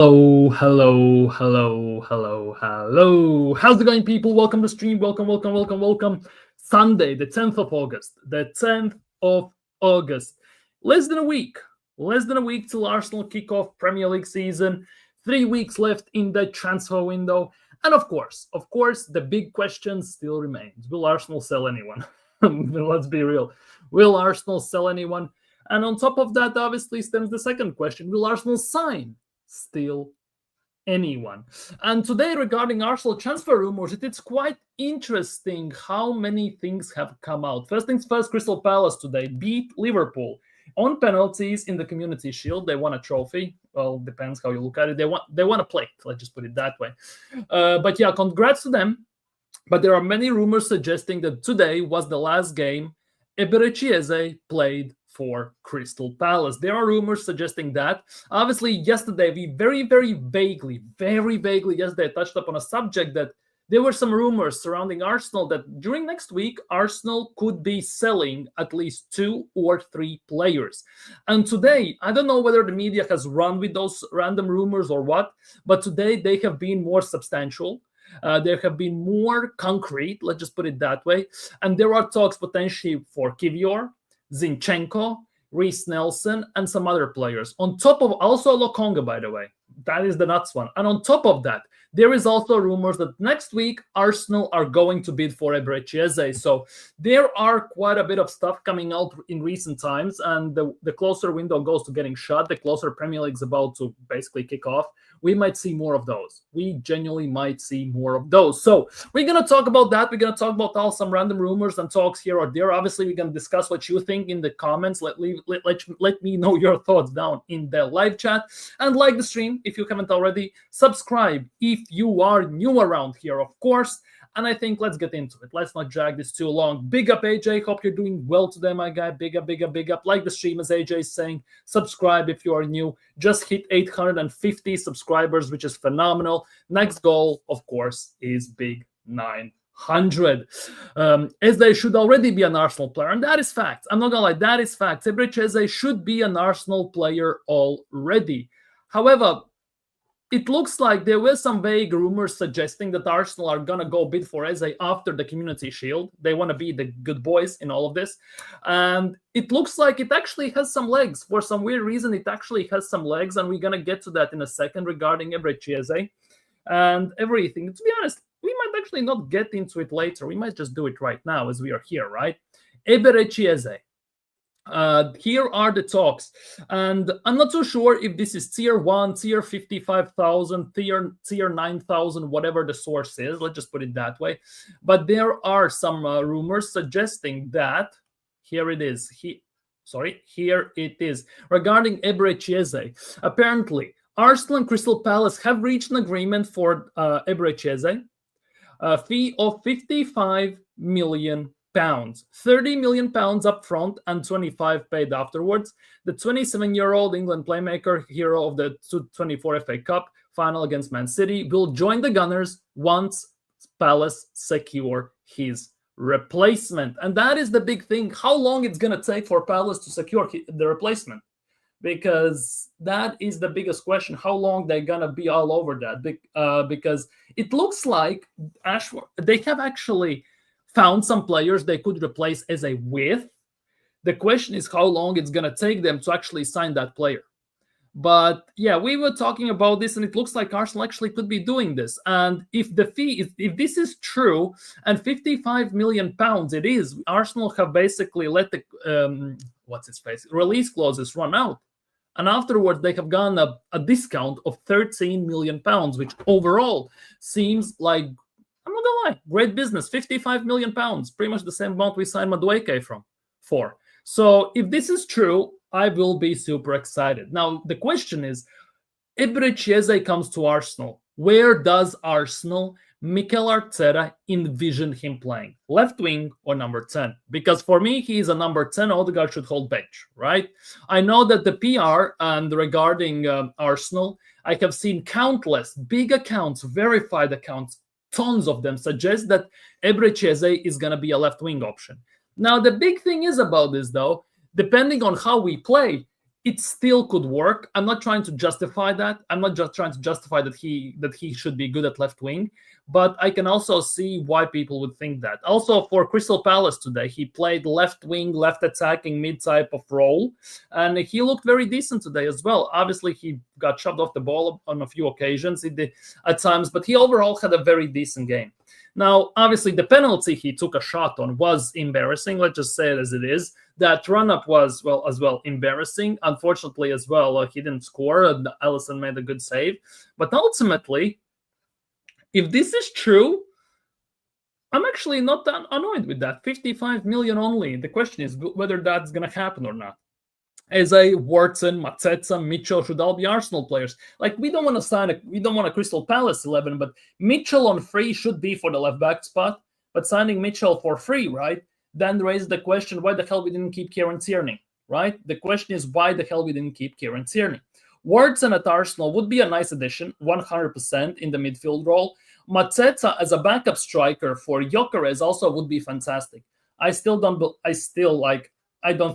Hello. How's it going, people? Welcome to stream. Welcome. Sunday, the 10th of August. The 10th of August. Less than a week. Less than a week till Arsenal kick off Premier League season. 3 weeks left in the transfer window. And of course, the big question still remains. Will Arsenal sell anyone? Let's be real. Will Arsenal sell anyone? And on top of that, obviously, stems the second question. Will Arsenal sign still anyone? And today, regarding Arsenal transfer rumors, it's quite interesting how many things have come out. First things first, Crystal Palace today beat Liverpool on penalties in the Community Shield. They won a trophy. Well, depends how you look at it. They won a plate. Let's just put it that way. But yeah, congrats to them. But there are many rumors suggesting that today was the last game Eberechi Eze played for Crystal Palace. There are rumors suggesting that. Obviously, yesterday we very vaguely yesterday touched upon a subject that there were some rumors surrounding Arsenal that during next week, Arsenal could be selling at least 2 or 3 players. And today, I don't know whether the media has run with those random rumors or what, but today they have been more substantial. There have been more concrete, let's just put it that way. And there are talks potentially for Kiwior, Zinchenko, Reece Nelson, and some other players. On top of also Lokonga, by the way. That is the nuts one. And on top of that, there is also rumors that next week Arsenal are going to bid for Eberechi Eze. So there are quite a bit of stuff coming out in recent times. And the closer window goes to getting shut, the closer Premier League is about to basically kick off, we might see more of those. We genuinely might see more of those. So we're going to talk about that. We're going to talk about all some random rumors and talks here or there. Obviously, we're going to discuss what you think in the comments. Let me know your thoughts down in the live chat. And like the stream, if you haven't already, subscribe if you are new around here, of course. And I think let's get into it. Let's not drag this too long. Big up, AJ. Hope you're doing well today, my guy. Big up. Like the stream, as AJ is saying. Subscribe if you are new. Just hit 850 subscribers, which is phenomenal. Next goal, of course, is big 900. As they should already be an Arsenal player. And that is fact. I'm not going to lie. That is fact. Eberechi Eze should be an Arsenal player already. However, it looks like there were some vague rumors suggesting that Arsenal are going to go bid for Eze after the Community Shield. They want to be the good boys in all of this. And it looks like it actually has some legs. For some weird reason, it actually has some legs. And we're going to get to that in a second regarding Eberechi Eze and everything. To be honest, we might actually not get into it later. We might just do it right now as we are here, right? Eberechi Eze. Here are the talks, and I'm not so sure if this is tier 1, tier 55,000, tier 9,000, whatever the source is. Let's just put it that way. But there are some rumors suggesting that here it is. Here it is regarding Eberechi Eze. Apparently, Arsenal and Crystal Palace have reached an agreement for Eberechi Eze, a fee of 55 million pounds, 30 million pounds up front and 25 paid afterwards. The 27-year-old England playmaker, hero of the 2024 FA Cup final against Man City, will join the Gunners once Palace secure his replacement. And that is the big thing. How long it's going to take for Palace to secure the replacement? Because that is the biggest question. How long they're going to be all over that? Because it looks like they have actually found some players they could replace Eze with. The question is how long it's going to take them to actually sign that player. But yeah, we were talking about this, and it looks like Arsenal actually could be doing this. And if the fee, if this is true, and 55 million pounds it is, Arsenal have basically let the release clauses run out. And afterwards, they have gotten a discount of 13 million pounds, which overall seems like, I'm not gonna lie, great business. 55 million pounds, pretty much the same amount we signed Madueke for. So if this is true, I will be super excited. Now, the question is, Eberechi Eze comes to Arsenal. Where does Arsenal, Mikel Arteta, envision him playing? Left wing or number 10? Because for me, he is a number 10. Odegaard should hold bench, right? I know that the PR and regarding Arsenal, I have seen countless big accounts, verified accounts, tons of them suggest that Eberechi Eze is going to be a left wing option. Now, the big thing is about this, though, depending on how we play, it still could work. I'm not trying to justify that. I'm not just trying to justify that he should be good at left wing, but I can also see why people would think that. Also, for Crystal Palace today, he played left wing, left attacking mid type of role, and he looked very decent today as well. Obviously, he got shoved off the ball on a few occasions at times, but he overall had a very decent game. Now, obviously, the penalty he took a shot on was embarrassing. Let's just say it as it is. That run-up was, as well, embarrassing. Unfortunately, as well, he didn't score. Alisson made a good save. But ultimately, if this is true, I'm actually not that annoyed with that. 55 million only. The question is whether that's going to happen or not. Eze, Wharton, Mateta, Mitchell should all be Arsenal players. Like, we don't want a Crystal Palace 11, but Mitchell on free should be for the left back spot. But signing Mitchell for free, right? Then raises the question, why the hell we didn't keep Kieran Tierney, right? The question is why the hell we didn't keep Kieran Tierney. Wharton at Arsenal would be a nice addition, 100% in the midfield role. Mateta as a backup striker for Gyökeres also would be fantastic. I don't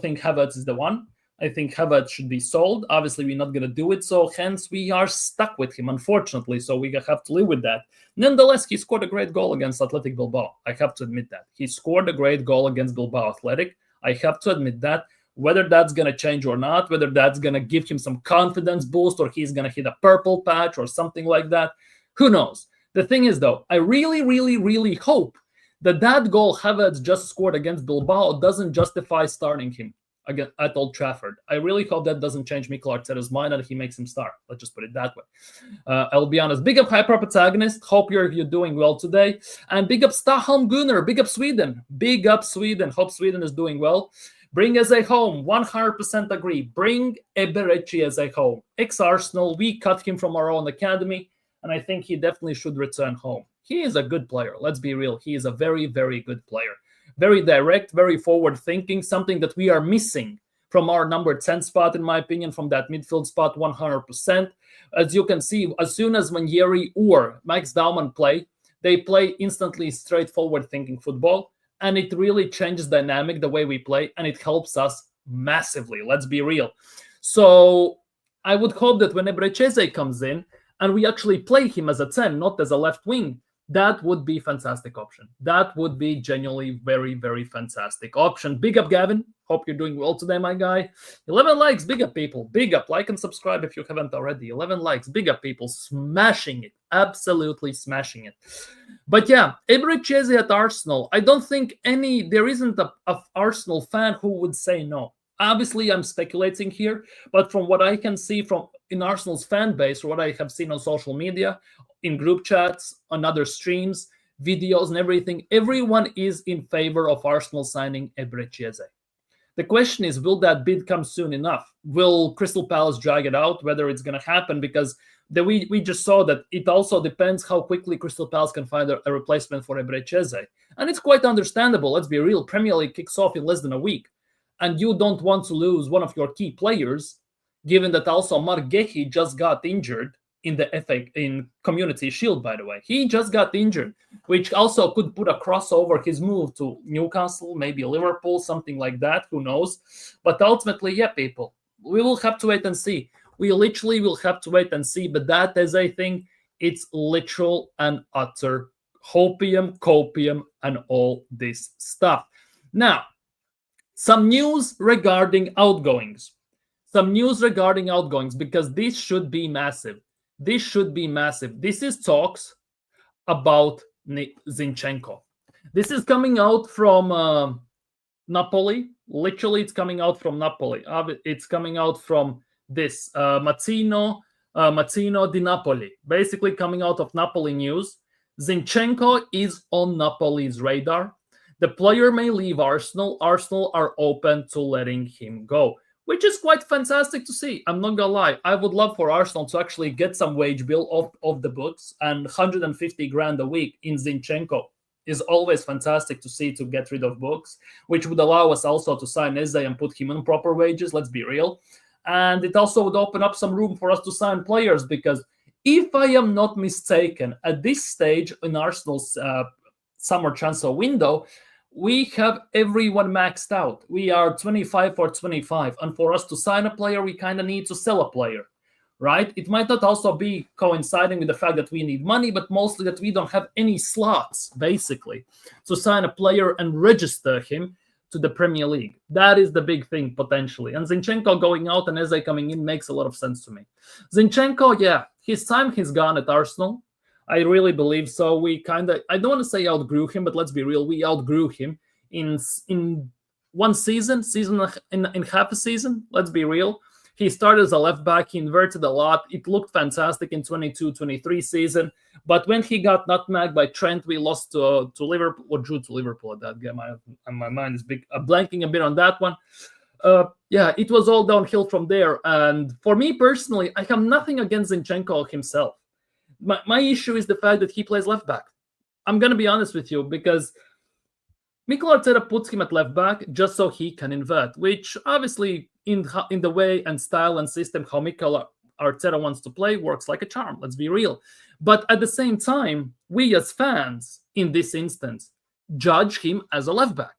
think Havertz is the one. I think Havertz should be sold. Obviously, we're not going to do it, so hence we are stuck with him, unfortunately, so we have to live with that. Nonetheless, he scored a great goal against Athletic Bilbao. I have to admit that. He scored a great goal against Bilbao Athletic. I have to admit that. Whether that's going to change or not, whether that's going to give him some confidence boost or he's going to hit a purple patch or something like that, who knows? The thing is, though, I really, really, really hope that goal Havertz just scored against Bilbao doesn't justify starting him again at Old Trafford. I really hope that doesn't change Mikel Arteta's mind and he makes him start. Let's just put it that way. I'll be honest. Big up Hyper Protagonist. Hope you're doing well today. And big up Staholm Gunnar. Big up Sweden. Big up Sweden. Hope Sweden is doing well. Bring Eze home. 100% agree. Bring Eberechi Eze home. Ex-Arsenal. We cut him from our own academy. And I think he definitely should return home. He is a good player. Let's be real. He is a very, very good player. Very direct, very forward-thinking, something that we are missing from our number 10 spot, in my opinion, from that midfield spot, 100%. As you can see, as soon as when Yeri or Max Baumann play, they play instantly straightforward-thinking football, and it really changes dynamic, the way we play, and it helps us massively. Let's be real. So I would hope that when Eberechi Eze comes in, and we actually play him as a 10, not as a left wing, that would be a fantastic option. That would be genuinely very, very fantastic option. Big up, Gavin. Hope you're doing well today, my guy. 11 likes. Big up, people. Big up. Like and subscribe if you haven't already. 11 likes. Big up, people. Smashing it. Absolutely smashing it. But yeah, Eberechi Eze at Arsenal. I don't think there isn't a Arsenal fan who would say no. Obviously, I'm speculating here, but from what I can see in Arsenal's fan base, or what I have seen on social media, in group chats, on other streams, videos and everything, everyone is in favor of Arsenal signing Eberechi Eze. The question is, will that bid come soon enough? Will Crystal Palace drag it out, whether it's going to happen? Because we just saw that it also depends how quickly Crystal Palace can find a replacement for Eberechi Eze. And it's quite understandable. Let's be real. Premier League kicks off in less than a week. And you don't want to lose one of your key players, given that also Mark Gehi just got injured in Community Shield, by the way. He just got injured, which also could put a crossover his move to Newcastle, maybe Liverpool, something like that. Who knows? But ultimately, yeah, people, we will have to wait and see. We literally will have to wait and see. But that is, I think, it's literal and utter hopium, copium, and all this stuff. Now, some news regarding outgoings. Because this should be massive. This is talks about Zinchenko. This is coming out from Napoli. Literally, it's coming out from Napoli. It's coming out from this Mazzino di Napoli. Basically coming out of Napoli news. Zinchenko is on Napoli's radar. The player may leave Arsenal. Arsenal are open to letting him go, which is quite fantastic to see. I'm not going to lie. I would love for Arsenal to actually get some wage bill off the books, and 150 grand a week in Zinchenko is always fantastic to see, to get rid of books, which would allow us also to sign Eze and put him on proper wages. Let's be real. And it also would open up some room for us to sign players, because if I am not mistaken, at this stage in Arsenal's summer transfer window, we have everyone maxed out. We are 25 for 25. And for us to sign a player, we kind of need to sell a player, right? It might not also be coinciding with the fact that we need money, but mostly that we don't have any slots, basically, to sign a player and register him to the Premier League. That is the big thing, potentially. And Zinchenko going out and Eze coming in makes a lot of sense to me. Zinchenko, yeah, his time he's gone at Arsenal. I really believe so. We kind of, I don't want to say outgrew him, but let's be real, we outgrew him in one season in half a season. Let's be real. He started as a left back. He inverted a lot. It looked fantastic in 22-23 season. But when he got nutmegged by Trent, we lost to Liverpool, or drew to Liverpool at that game. My mind is blanking a bit on that one. Yeah, it was all downhill from there. And for me personally, I have nothing against Zinchenko himself. My issue is the fact that he plays left back. I'm going to be honest with you, because Mikel Arteta puts him at left back just so he can invert, which obviously in the way and style and system how Mikel Arteta wants to play works like a charm. Let's be real. But at the same time, we as fans in this instance judge him as a left back,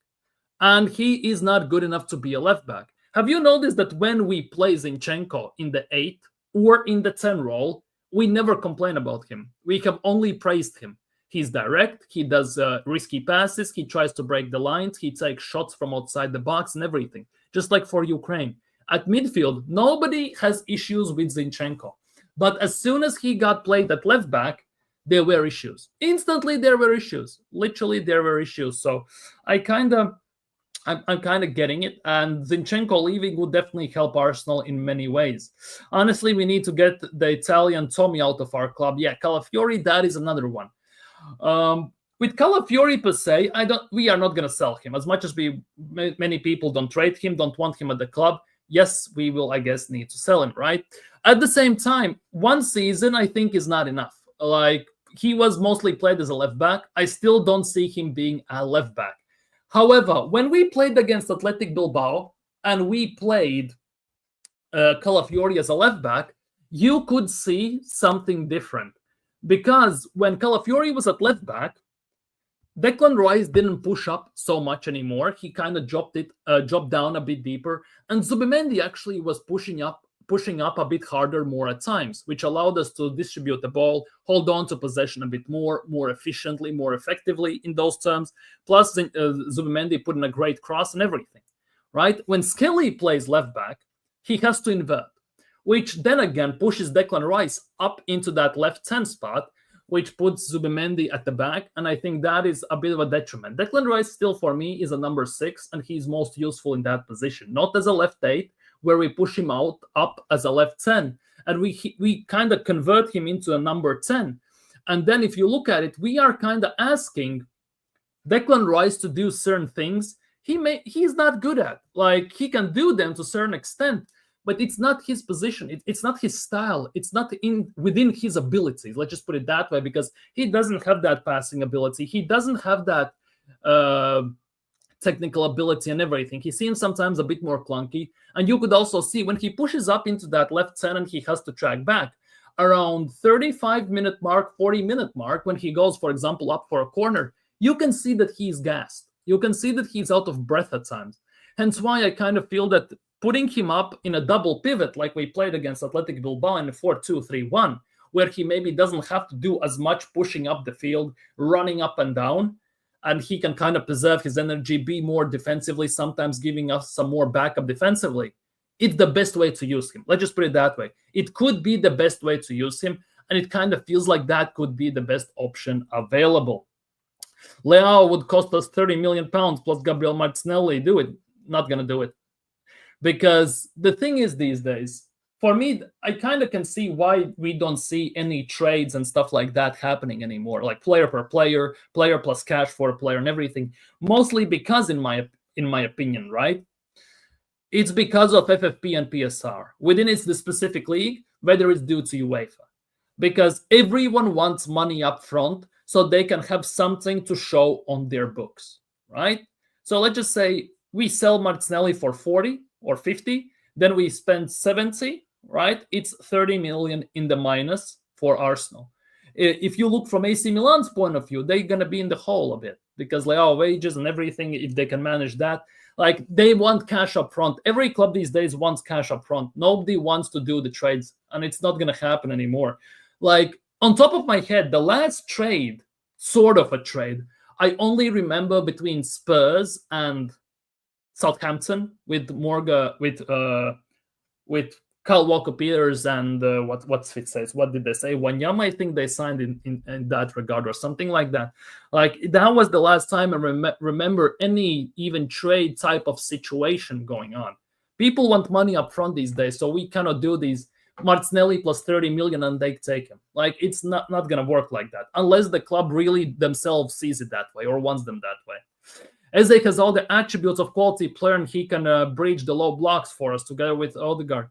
and he is not good enough to be a left back. Have you noticed that when we play Zinchenko in the 8 or in the 10 role, we never complain about him? We have only praised him. He's direct, he does risky passes, he tries to break the lines, he takes shots from outside the box and everything, just like for Ukraine. At midfield, nobody has issues with Zinchenko. But as soon as he got played at left back, there were issues. Instantly, there were issues. Literally, there were issues. So I'm kind of getting it. And Zinchenko leaving would definitely help Arsenal in many ways. Honestly, we need to get the Italian Tommy out of our club. Yeah, Calafiori, that is another one. With Calafiori per se, we are not going to sell him. As much as many people don't trade him, don't want him at the club. Yes, we will, I guess, need to sell him, right? At the same time, one season, I think, is not enough. Like, he was mostly played as a left back. I still don't see him being a left back. However, when we played against Athletic Bilbao and we played Calafiori as a left back, you could see something different. Because when Calafiori was at left back, Declan Rice didn't push up so much anymore. He kind of dropped down a bit deeper. And Zubimendi actually was pushing up a bit harder more at times, which allowed us to distribute the ball, hold on to possession a bit more efficiently, more effectively in those terms. Plus, Zubimendi put in a great cross and everything, right? When Skelly plays left back, he has to invert, which then again pushes Declan Rice up into that left 10 spot, which puts Zubimendi at the back. And I think that is a bit of a detriment. Declan Rice still, for me, is a number 6, and he's most useful in that position. Not as a left 8, where we push him up as a left 10, and we kind of convert him into a number 10. And then if you look at it, we are kind of asking Declan Rice to do certain things he's not good at. Like, he can do them to a certain extent, but it's not his position. It's not his style. It's not within his abilities. Let's just put it that way, because he doesn't have that passing ability. He doesn't have that technical ability and everything. He seems sometimes a bit more clunky. And you could also see when he pushes up into that left 10 and he has to track back, around 35-minute mark, 40-minute mark, when he goes, for example, up for a corner, you can see that he's gassed. You can see that he's out of breath at times. Hence why I kind of feel that putting him up in a double pivot like we played against Athletic Bilbao in a 4-2-3-1, where he maybe doesn't have to do as much pushing up the field, running up and down, and he can kind of preserve his energy, be more defensively, sometimes giving us some more backup defensively. It's the best way to use him. Let's just put it that way. It could be the best way to use him, and it kind of feels like that could be the best option available. Leao would cost us £30 million plus Gabriel Martinelli. Do it. Not going to do it. Because the thing is these days, for me, I kind of can see why we don't see any trades and stuff like that happening anymore, like player per player, player plus cash for a player and everything. Mostly because, in my opinion, right? It's because of FFP and PSR. Within the specific league, whether it's due to UEFA. Because everyone wants money up front so they can have something to show on their books, right? So let's just say we sell Martinelli for 40 or 50, then we spend 70, right? It's 30 million in the minus for Arsenal. if you look from AC Milan's point of view, they're going to be in the hole a bit because wages and everything, if they can manage that. Like, they want cash up front. Every club these days wants cash up front. Nobody wants to do the trades, and it's not going to happen anymore. Like, on top of my head, the last trade, sort of a trade, I only remember between Spurs and Southampton with Kyle Walker-Peters and what's it says? What did they say? Wanyama, I think they signed in that regard or something like that. Like, that was the last time I remember any even trade type of situation going on. People want money up front these days, so we cannot do these Martinelli plus 30 million and they take him. Like, it's not going to work like that unless the club really themselves sees it that way or wants them that way. Eze has all the attributes of quality player, and he can bridge the low blocks for us together with Odegaard.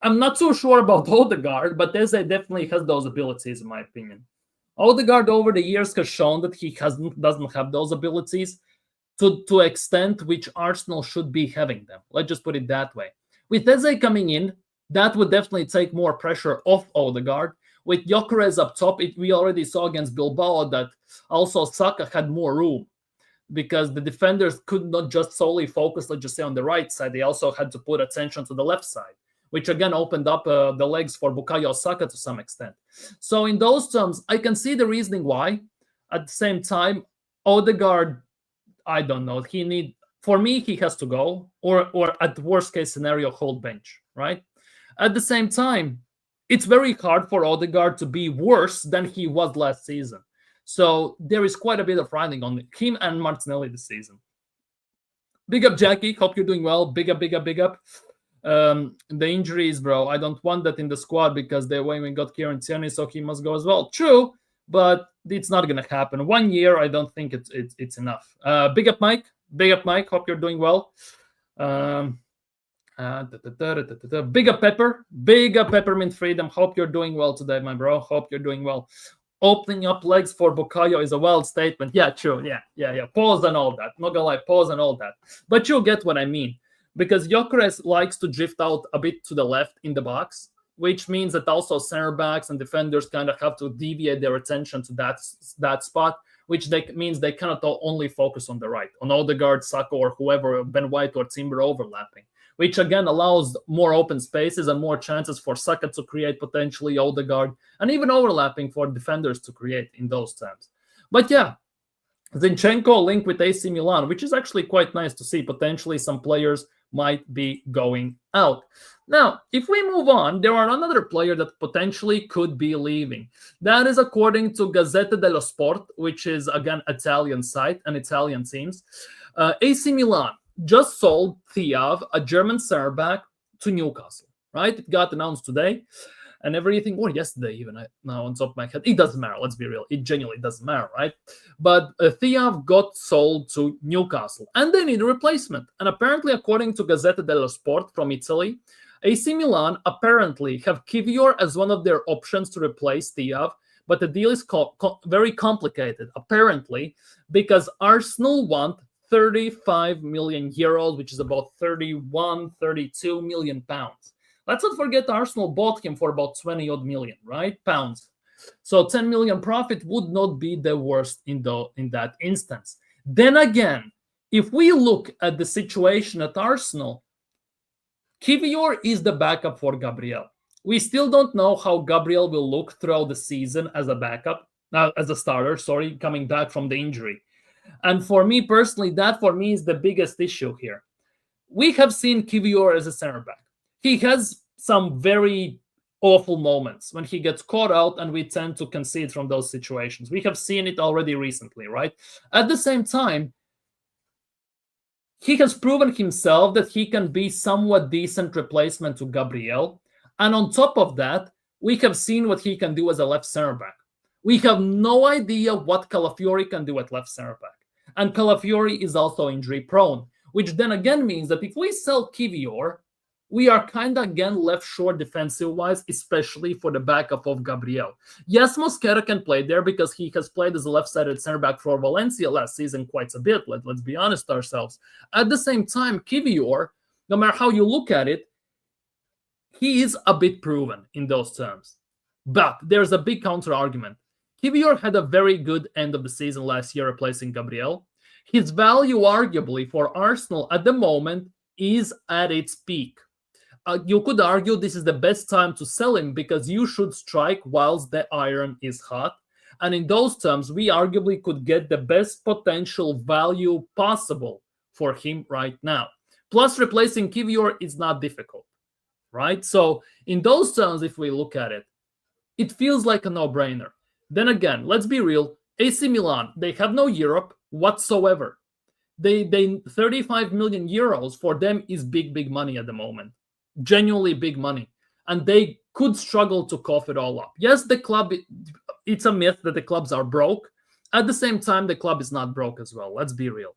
I'm not so sure about Odegaard, but Eze definitely has those abilities, in my opinion. Odegaard over the years has shown that he doesn't have those abilities to extent which Arsenal should be having them. Let's just put it that way. With Eze coming in, that would definitely take more pressure off Odegaard. With Gyökeres up top, we already saw against Bilbao that also Saka had more room because the defenders could not just solely focus, let's just say, on the right side. They also had to put attention to the left side, which again opened up the legs for Bukayo Saka to some extent. So in those terms, I can see the reasoning why. At the same time, Odegaard, I don't know. For me, he has to go, or at the worst case scenario, hold bench, right? At the same time, it's very hard for Odegaard to be worse than he was last season. So there is quite a bit of riding on him and Martinelli this season. Big up, Jackie. Hope you're doing well. Big up, big up, big up. The injuries, bro. I don't want that in the squad because they went and got Kieran Tierney, so he must go as well. True, but it's not going to happen. 1 year, I don't think it's enough. Big up, Mike. Big up, Mike. Hope you're doing well. Big up, Pepper. Big up, Peppermint Freedom. Hope you're doing well today, my bro. Hope you're doing well. Opening up legs for Bukayo is a wild statement. Yeah, true. Yeah. Pause and all that. Not gonna lie, pause and all that. But you'll get what I mean. Because Gyökeres likes to drift out a bit to the left in the box, which means that also center backs and defenders kind of have to deviate their attention to that spot, which means they cannot only focus on the right, on Odegaard, Saka, or whoever, Ben White or Timber overlapping, which again allows more open spaces and more chances for Saka to create, potentially Odegaard, and even overlapping for defenders to create in those terms. But yeah, Zinchenko linked with AC Milan, which is actually quite nice to see. Potentially some players might be going out. Now, if we move on, there are another player that potentially could be leaving. That is according to Gazzetta dello Sport, which is, again, Italian site and Italian teams. AC Milan just sold Thiav, a German center back, to Newcastle, right? It got announced today and everything, or yesterday even, now on top of my head. It doesn't matter, let's be real. It genuinely doesn't matter, right? But Thiav got sold to Newcastle and they need a replacement. And apparently, according to Gazzetta dello Sport from Italy, AC Milan apparently have Kiwior as one of their options to replace Thiav, but the deal is very complicated, apparently, because Arsenal want 35 million euros, which is about 32 million pounds. Let's not forget Arsenal bought him for about 20 odd million, right? Pounds. So 10 million profit would not be the worst in that instance. Then again, if we look at the situation at Arsenal, Kiwior is the backup for Gabriel. We still don't know how Gabriel will look throughout the season as a backup, as a starter, coming back from the injury. And for me personally, that for me is the biggest issue here. We have seen Kiwior as a center back. He has some very awful moments when he gets caught out and we tend to concede from those situations. We have seen it already recently, right? At the same time, he has proven himself that he can be somewhat decent replacement to Gabriel. And on top of that, we have seen what he can do as a left center back. We have no idea what Calafiori can do at left center back. And Calafiori is also injury prone, which then again means that if we sell Kiwior, we are kind of again left short defensive-wise, especially for the backup of Gabriel. Yes, Mosquera can play there because he has played as a left-sided center back for Valencia last season quite a bit. Let's be honest ourselves. At the same time, Kiwior, no matter how you look at it, he is a bit proven in those terms. But there's a big counter argument. Kiwior had a very good end of the season last year replacing Gabriel. His value, arguably, for Arsenal at the moment is at its peak. You could argue this is the best time to sell him because you should strike whilst the iron is hot. And in those terms, we arguably could get the best potential value possible for him right now. Plus, replacing Kiwior is not difficult, right? So in those terms, if we look at it, it feels like a no-brainer. Then again, let's be real. AC Milan, they have no Europe whatsoever. They 35 million euros for them is big money at the moment. Genuinely big money. And they could struggle to cough it all up. Yes, the club, it's a myth that the clubs are broke. At the same time, the club is not broke as well. Let's be real.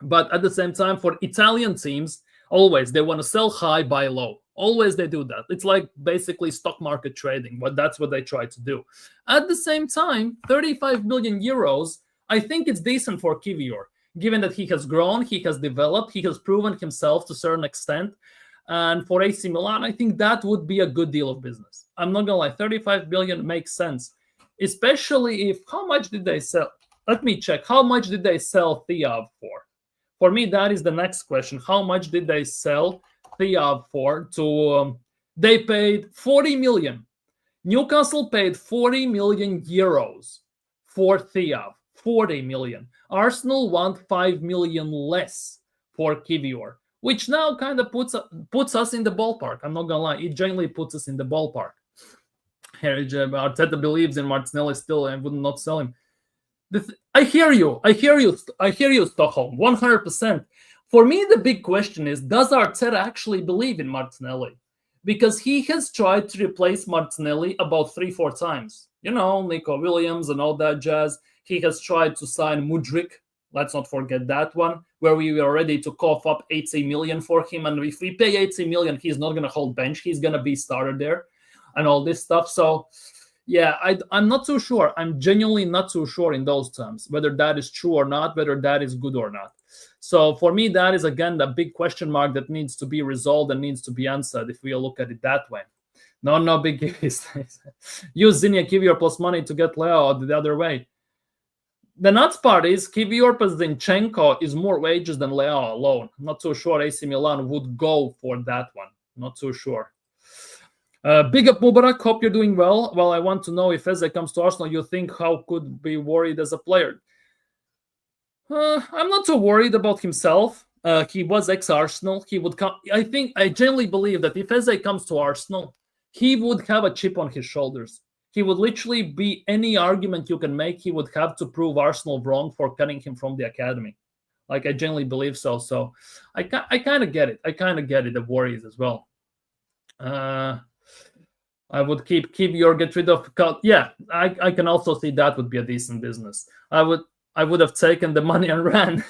But at the same time, for Italian teams, always they want to sell high, buy low. Always they do that. It's like basically stock market trading, but that's what they try to do. At the same time, 35 million euros, I think it's decent for Kiwior, given that he has grown, he has developed, he has proven himself to a certain extent. And for AC Milan, I think that would be a good deal of business. I'm not going to lie, 35 million makes sense, especially if, how much did they sell? Let me check. How much did they sell Thiav for? For me, that is the next question. How much did they sell Thiav for? They paid 40 million. Newcastle paid 40 million euros for Thiav. 40 million. Arsenal want 5 million less for Kiwior, which now kind of puts us in the ballpark. I'm not gonna lie, it generally puts us in the ballpark. Arteta believes in Martinelli still and would not sell him. I hear you, Stockholm, 100%. For me, the big question is, does Arteta actually believe in Martinelli? Because he has tried to replace Martinelli about 3-4 times. You know, Nico Williams and all that jazz. He has tried to sign Mudryk. Let's not forget that one, where we were ready to cough up 80 million for him. And if we pay 80 million, he's not going to hold bench. He's going to be starter there and all this stuff. So, yeah, I'm not too sure. I'm genuinely not too sure in those terms, whether that is true or not, whether that is good or not. So for me, that is, again, the big question mark that needs to be resolved and needs to be answered if we look at it that way. No big use Zinnia Kiwior plus money to get Leo the other way. The nuts part is Kiwior plus Zinchenko is more wages than Leo alone. I'm not too sure AC Milan would go for that one. Not too sure. Big up Mubarak, hope you're doing well. Well, I want to know if Eze comes to Arsenal, you think how could be worried as a player? I'm not too worried about himself. He was ex-Arsenal. He would come. I genuinely believe that if Eze comes to Arsenal, he would have a chip on his shoulders. He would literally be any argument you can make. He would have to prove Arsenal wrong for cutting him from the academy. Like, I genuinely believe so. So I kind of get it. The worries as well. I would keep Kiwior, get rid of. Yeah, I can also see that would be a decent business. I would have taken the money and ran.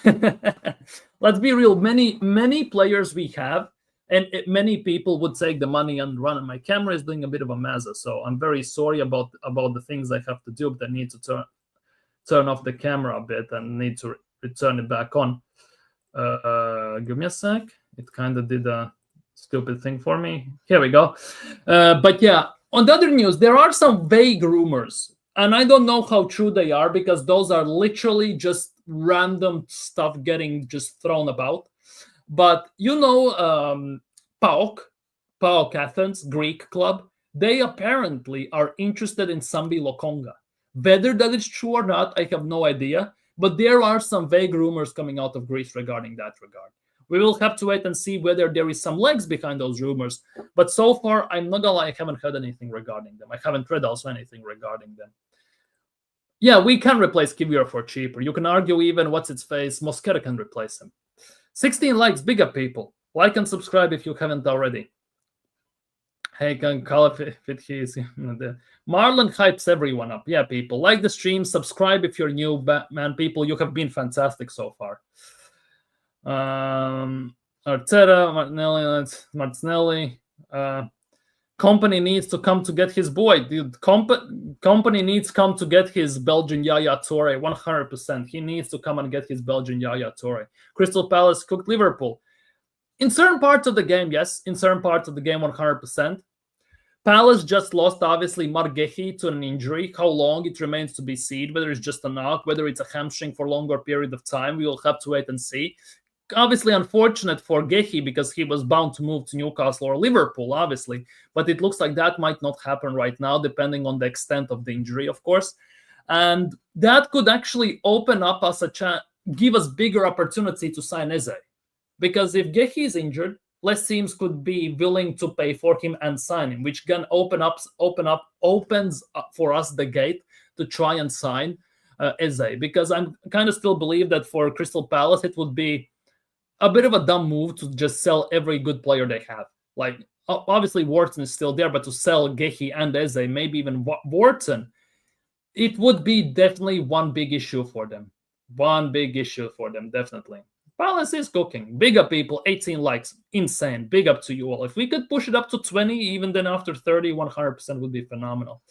Let's be real. Many players we have, and many people would take the money and run. And my camera is doing a bit of a mess, so I'm very sorry about the things I have to do. But I need to turn off the camera a bit and need to return it back on. Give me a sec. It kind of did a stupid thing for me. Here we go. But yeah, on the other news, there are some vague rumors, and I don't know how true they are because those are literally just random stuff getting just thrown about. But you know, PAOK Athens, Greek club, they apparently are interested in Sambi Lokonga. Whether that is true or not, I have no idea. But there are some vague rumors coming out of Greece regarding that regard. We will have to wait and see whether there is some legs behind those rumors. But so far, I'm not gonna lie, I haven't heard anything regarding them. I haven't read also anything regarding them. Yeah, we can replace Kiwior for cheaper. You can argue even what's its face, Mosquera can replace him. 16 likes, big up people. Like and subscribe if you haven't already. Hey, can call if he is. Marlon hypes everyone up. Yeah, people. Like the stream, subscribe if you're new, man. People, you have been fantastic so far. Arteta, Martinelli. Company needs to come to get his boy. Dude, company needs to come to get his Belgian Yaya Toure, 100%. He needs to come and get his Belgian Yaya Toure. Crystal Palace cooked Liverpool. In certain parts of the game, yes. In certain parts of the game, 100%. Palace just lost, obviously, Margehi to an injury. How long it remains to be seen, whether it's just a knock, whether it's a hamstring for a longer period of time. We will have to wait and see. Obviously, unfortunate for Gehi because he was bound to move to Newcastle or Liverpool, obviously. But it looks like that might not happen right now, depending on the extent of the injury, of course. And that could actually open up us give us bigger opportunity to sign Eze. Because if Gehi is injured, less teams could be willing to pay for him and sign him, which can opens up for us the gate to try and sign Eze. Because I'm kind of still believe that for Crystal Palace, it would be a bit of a dumb move to just sell every good player they have. Like, obviously, Wharton is still there, but to sell Gehi and Eze, maybe even Wharton, it would be definitely one big issue for them. One big issue for them, definitely. Palace is cooking. Big up, people. 18 likes. Insane. Big up to you all. If we could push it up to 20, even then after 30, 100% would be phenomenal.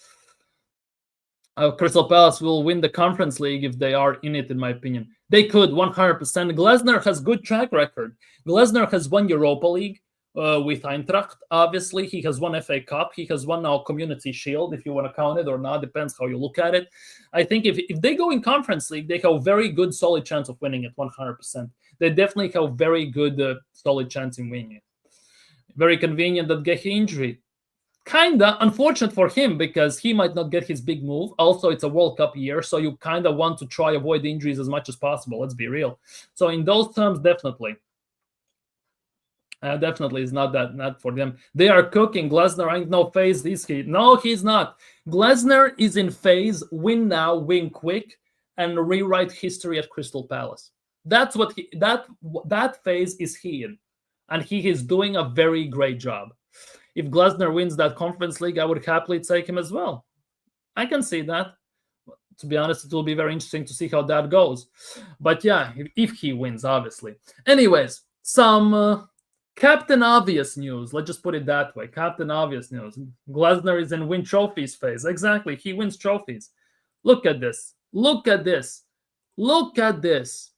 Crystal Palace will win the Conference League if they are in it, in my opinion. They could, 100%. Glazner has good track record. Glazner has won Europa League with Eintracht. Obviously, he has won FA Cup. He has won now Community Shield, if you want to count it or not. Depends how you look at it. I think if they go in Conference League, they have a very good, solid chance of winning it, 100%. They definitely have a very good, solid chance in winning it. Very convenient that Gehi injury. Kinda unfortunate for him because he might not get his big move. Also, it's a World Cup year, so you kind of want to try avoid injuries as much as possible. Let's be real. So in those terms, definitely is not for them. They are cooking. Glazner ain't no phase, is he? No, he's not. Glazner is in phase win now, win quick, and rewrite history at Crystal Palace. That's what that phase is he in, and he is doing a very great job. If Glazner wins that Conference League, I would happily take him as well. I can see that. To be honest, it will be very interesting to see how that goes. But yeah, if he wins, obviously. Anyways, some Captain Obvious news. Let's just put it that way. Captain Obvious news. Glazner is in win trophies phase. Exactly. He wins trophies. Look at this. Look at this. Look at this.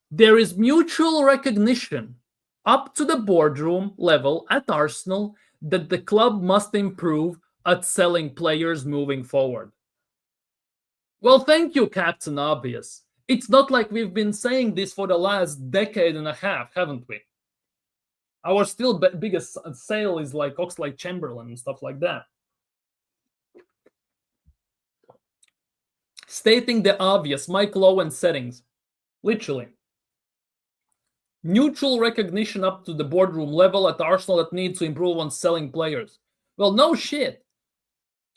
There is mutual recognition up to the boardroom level at Arsenal that the club must improve at selling players moving forward. Well, thank you, Captain Obvious. It's not like we've been saying this for the last decade and a half, haven't we? Our still biggest sale is like Oxlade-Chamberlain and stuff like that. Stating the obvious, Michael Owen settings. Literally. Mutual recognition up to the boardroom level at Arsenal that needs to improve on selling players. Well, no shit.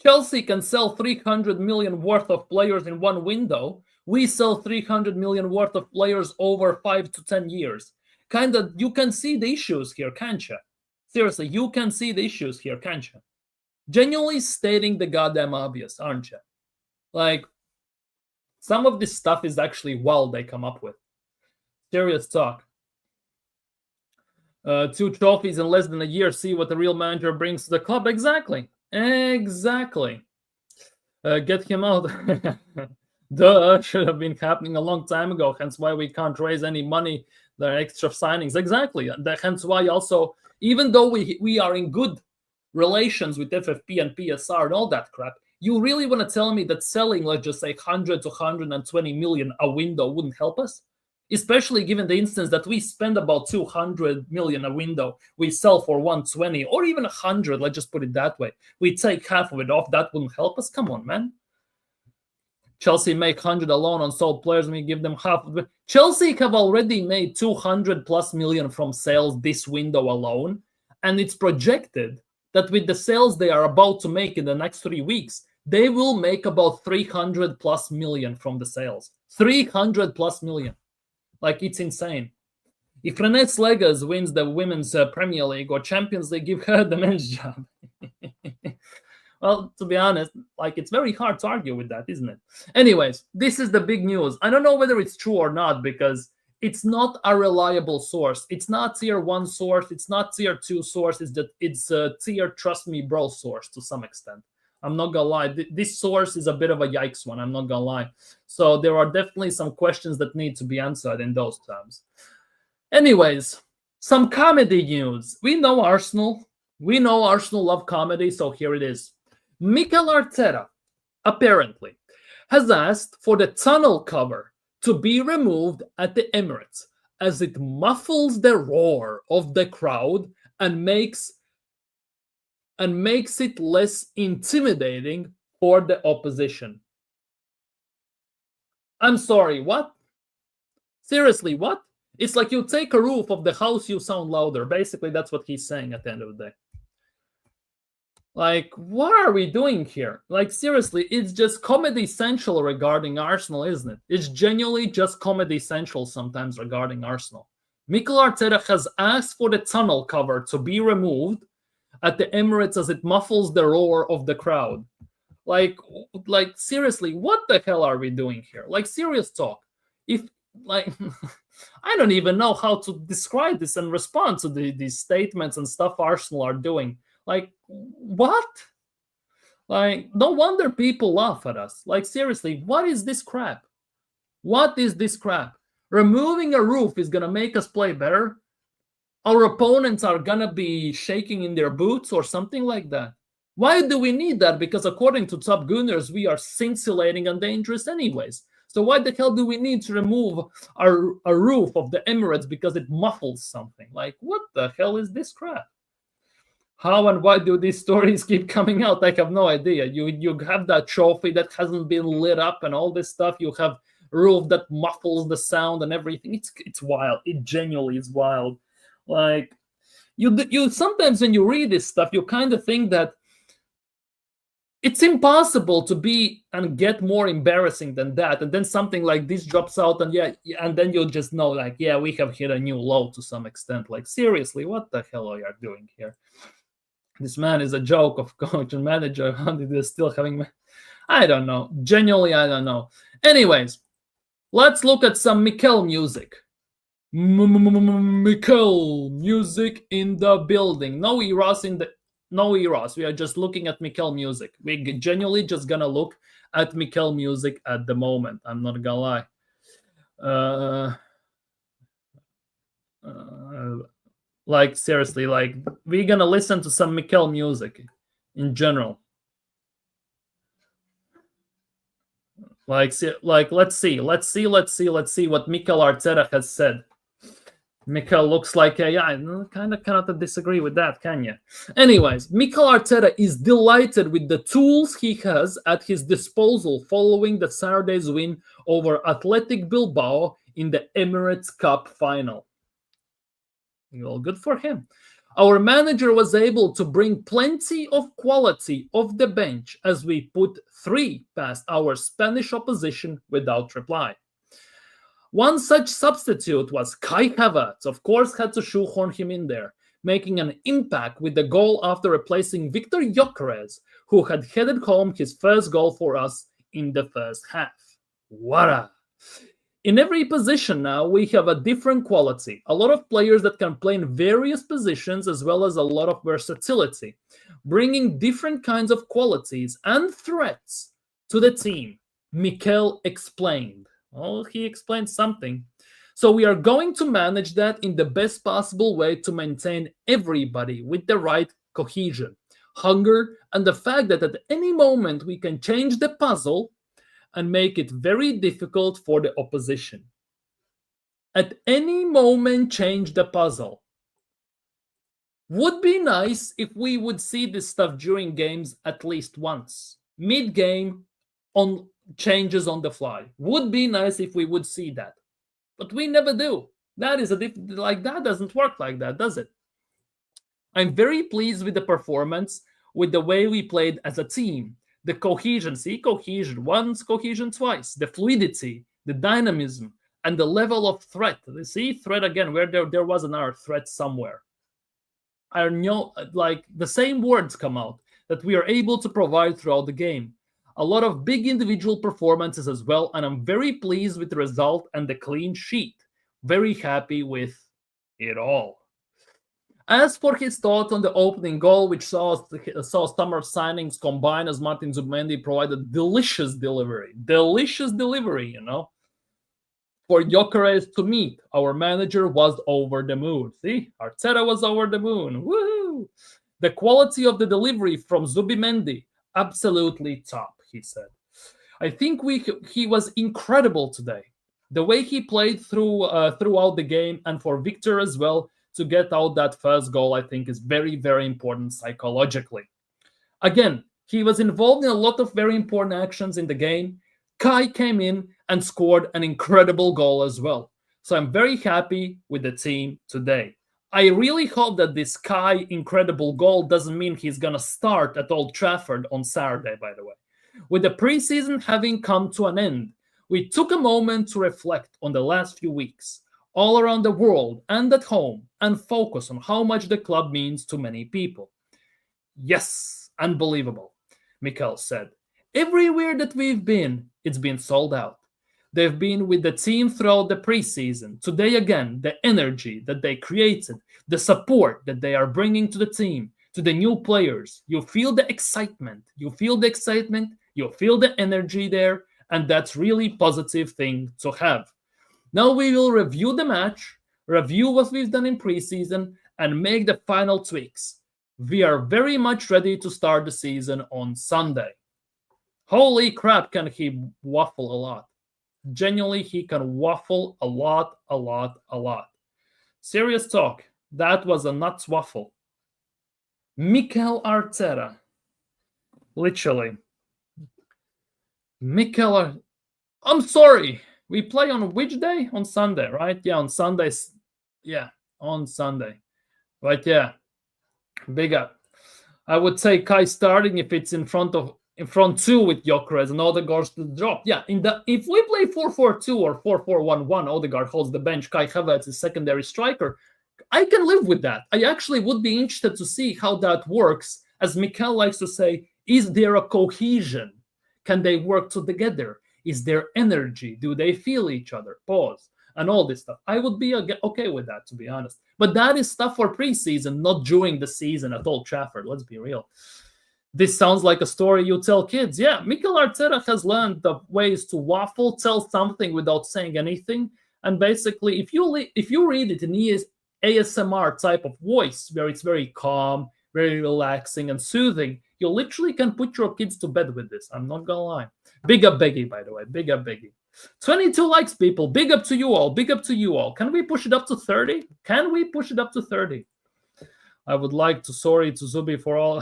Chelsea can sell 300 million worth of players in one window. We sell 300 million worth of players over 5 to 10 years. You can see the issues here, can't you? Seriously, you can see the issues here, can't you? Genuinely stating the goddamn obvious, aren't you? Like, some of this stuff is actually wild they come up with. Serious talk. 2 trophies in less than a year. See what the real manager brings to the club. Exactly. Get him out. Duh, should have been happening a long time ago. Hence why we can't raise any money. The extra signings. Exactly. Hence why also, even though we are in good relations with FFP and PSR and all that crap, you really want to tell me that selling, let's just say, 100 to 120 million a window wouldn't help us? Especially given the instance that we spend about 200 million a window, we sell for 120 or even 100, let's just put it that way. We take half of it off, that wouldn't help us? Come on, man. Chelsea make 100 alone on sold players and we give them half of it. Chelsea have already made 200 plus million from sales this window alone, and it's projected that with the sales they are about to make in the next 3 weeks, they will make about 300 plus million from the sales. 300 plus million. Like, it's insane. If Renée Slegas wins the Women's Premier League or Champions League, give her the men's job. Well, to be honest, like, it's very hard to argue with that, isn't it? Anyways, this is the big news. I don't know whether it's true or not because it's not a reliable source. It's not tier 1 source. It's not tier 2 source. It's a tier trust me bro source to some extent. I'm not gonna lie. This source is a bit of a yikes one. I'm not gonna lie. So there are definitely some questions that need to be answered in those terms. Anyways, some comedy news. We know Arsenal love comedy, so here it is. Mikel Arteta, apparently, has asked for the tunnel cover to be removed at the Emirates as it muffles the roar of the crowd and makes it less intimidating for the opposition. I'm sorry, what? Seriously, what? It's like you take a roof of the house, you sound louder. Basically, that's what he's saying at the end of the day. Like, what are we doing here? Like, seriously, it's just Comedy Central regarding Arsenal, isn't it? It's genuinely just Comedy Central sometimes regarding Arsenal. Mikel Arteta has asked for the tunnel cover to be removed at the Emirates as it muffles the roar of the crowd. Like seriously, what the hell are we doing here? Like, serious talk. If, like, I don't even know how to describe this and respond to these statements and stuff Arsenal are doing. Like, what? Like, no wonder people laugh at us. Like, seriously, what is this crap? What is this crap? Removing a roof is going to make us play better? Our opponents are going to be shaking in their boots or something like that? Why do we need that? Because according to Top Gunners, we are scintillating and dangerous anyways. So why the hell do we need to remove a roof of the Emirates because it muffles something? Like, what the hell is this crap? How and why do these stories keep coming out? I have no idea. You have that trophy that hasn't been lit up and all this stuff. You have a roof that muffles the sound and everything. It's wild. It genuinely is wild. Like, you sometimes when you read this stuff, you kind of think that it's impossible to be and get more embarrassing than that. And then something like this drops out, and then you'll just know, like, yeah, we have hit a new low to some extent. Like, seriously, what the hell are you doing here? This man is a joke of coach and manager. They're still having, I don't know. Genuinely, I don't know. Anyways, let's look at some Mikel music. Mikel music in the building. No Eros. We are just looking at Mikel music. We're genuinely just gonna look at Mikel music at the moment. I'm not gonna lie. Like, seriously, like, we're gonna listen to some Mikel music in general. Like, let's see what Mikel Arteta has said. Mikel looks like I kind of cannot disagree with that, can you? Anyways, Mikel Arteta is delighted with the tools he has at his disposal following the Saturday's win over Athletic Bilbao in the Emirates Cup final. Well, good for him. Our manager was able to bring plenty of quality off the bench as we put 3 past our Spanish opposition without reply. One such substitute was Kai Havertz, of course, had to shoehorn him in there, making an impact with the goal after replacing Victor Gyökeres, who had headed home his first goal for us in the first half. Wara! In every position now, we have a different quality. A lot of players that can play in various positions as well as a lot of versatility, bringing different kinds of qualities and threats to the team, Mikel explained. Well, he explained something. So we are going to manage that in the best possible way to maintain everybody with the right cohesion, hunger, and the fact that at any moment we can change the puzzle and make it very difficult for the opposition. At any moment, change the puzzle. Would be nice if we would see this stuff during games at least once. Mid-game, on changes on the fly. Would be nice if we would see that. But we never do. That doesn't work like that, does it? I'm very pleased with the performance, with the way we played as a team. The cohesion, see, cohesion once, cohesion twice. The fluidity, the dynamism, and the level of threat. See, threat again, where there was another threat somewhere. I know, like, the same words come out that we are able to provide throughout the game. A lot of big individual performances as well, and I'm very pleased with the result and the clean sheet. Very happy with it all. As for his thoughts on the opening goal, which saw summer signings combine as Martin Zubimendi provided delicious delivery, you know. for Gyökeres to meet. Our manager was over the moon. See, Arteta was over the moon. Woohoo! The quality of the delivery from Zubimendi, absolutely top, he said. I think he was incredible today. The way he played throughout the game, and for Victor as well, to get out that first goal, I think is very, very important psychologically. Again, he was involved in a lot of very important actions in the game. Kai came in and scored an incredible goal as well. So I'm very happy with the team today. I really hope that this Kai incredible goal doesn't mean he's going to start at Old Trafford on Saturday, by the way. With the preseason having come to an end, we took a moment to reflect on the last few weeks, all around the world and at home, and focus on how much the club means to many people. Yes, unbelievable, Mikel said. Everywhere that we've been, it's been sold out. They've been with the team throughout the preseason. Today again, the energy that they created, the support that they are bringing to the team, to the new players. You feel the excitement. You feel the energy there, and that's really positive thing to have. Now we will review the match, review what we've done in preseason, and make the final tweaks. We are very much ready to start the season on Sunday. Holy crap, can he waffle a lot. Genuinely, he can waffle a lot. Serious talk. That was a nuts waffle. Mikel Arteta. Literally. I'm sorry. We play on which day? On Sunday, right? Yeah, on Sundays. Yeah, on Sunday. Right, yeah. Big up. I would say Kai starting if it's in front two with Gyökeres and Odegaard to drop. Yeah, if we play 4-4-2 or 4-4-1-1, Odegaard holds the bench, Kai Havertz is secondary striker, I can live with that. I actually would be interested to see how that works. As Mikel likes to say, is there a cohesion? Can they work together? Is there energy? Do they feel each other? Pause. And all this stuff. I would be okay with that, to be honest. But that is stuff for preseason, not during the season at Old Trafford. Let's be real. This sounds like a story you tell kids. Yeah, Mikel Arteta has learned the ways to waffle, tell something without saying anything. And basically, if you read it in ASMR type of voice, where it's very calm, very relaxing and soothing, you literally can put your kids to bed with this. I'm not gonna lie. Big up Beggy, by the way. Big up Beggy. 22 likes, people. Big up to you all. Big up to you all. Can we push it up to 30? Can we push it up to 30? I would like to sorry to Zubi for all.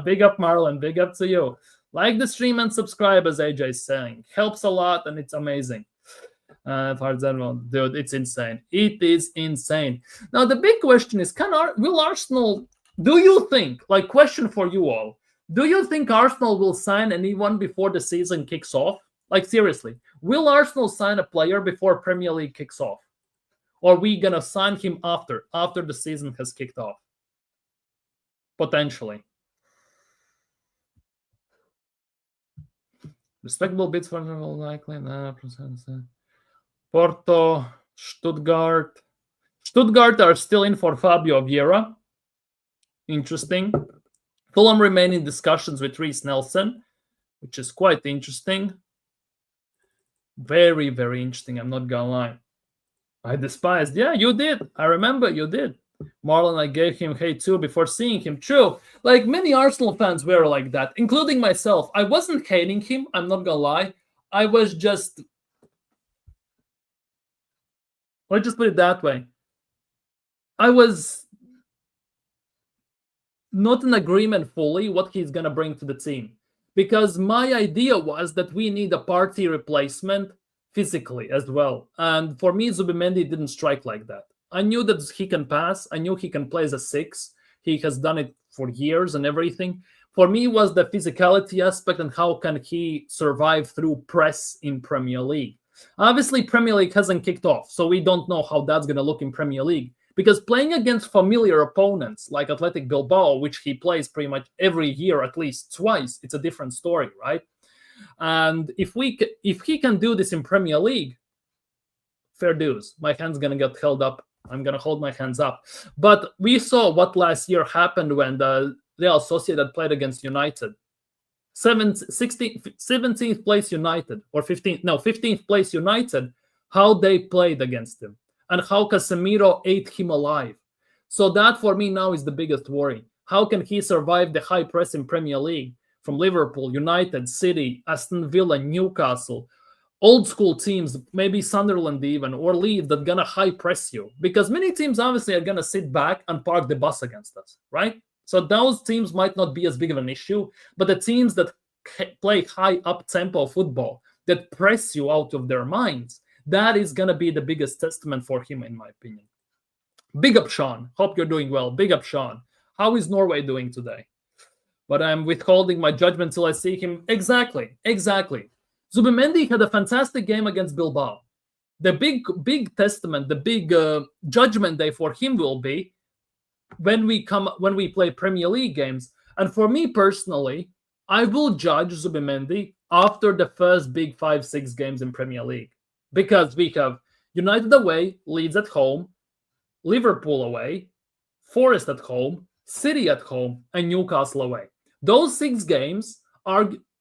Big up, Marlon. Big up to you. Like the stream and subscribe, as AJ is saying. Helps a lot, and it's amazing. Dude, it's insane. It is insane. Now, the big question is, will Arsenal, do you think, like question for you all, do you think Arsenal will sign anyone before the season kicks off? Like, seriously, will Arsenal sign a player before Premier League kicks off? Or are we going to sign him after the season has kicked off? Potentially. Respectable bids for likely. Porto, Stuttgart. Stuttgart are still in for Fabio Vieira. Interesting. Fulham remain in discussions with Reece Nelson, which is quite interesting. Very, very interesting. I'm not going to lie. I despised. Yeah, you did. I remember you did. Marlon, I gave him hate too before seeing him. True. Like many Arsenal fans were like that, including myself. I wasn't hating him. I'm not going to lie. I was just... Let's just put it that way. I was not in agreement fully what he's going to bring to the team. Because my idea was that we need a party replacement physically as well. And for me, Zubimendi didn't strike like that. I knew that he can pass. I knew he can play as a 6. He has done it for years and everything. For me, it was the physicality aspect and how can he survive through press in Premier League. Obviously, Premier League hasn't kicked off, so we don't know how that's going to look in Premier League. Because playing against familiar opponents like Athletic Bilbao, which he plays pretty much every year at least twice, it's a different story, right? And if he can do this in Premier League, fair dues. My hand's going to get held up. I'm going to hold my hands up. But we saw what last year happened when the Real Sociedad played against United. 17th place United, or 15th place United how they played against him, and how Casemiro ate him alive. So that for me now is the biggest worry. How can he survive the high press in Premier League from Liverpool, United, City, Aston Villa, Newcastle, old school teams, maybe Sunderland even, or Leeds that gonna high press you? Because many teams obviously are gonna sit back and park the bus against us, right? So those teams might not be as big of an issue, but the teams that play high up tempo football, that press you out of their minds, that is gonna be the biggest testament for him, in my opinion. Big up, Sean. Hope you're doing well. Big up, Sean. How is Norway doing today? But I'm withholding my judgment till I see him. Exactly. Zubimendi had a fantastic game against Bilbao. The big testament, the big judgment day for him will be when we play Premier League games. And for me personally, I will judge Zubimendi after the first big 5-6 games in Premier League, because we have United away, Leeds at home, Liverpool away, Forest at home, City at home, and Newcastle away. Those 6 games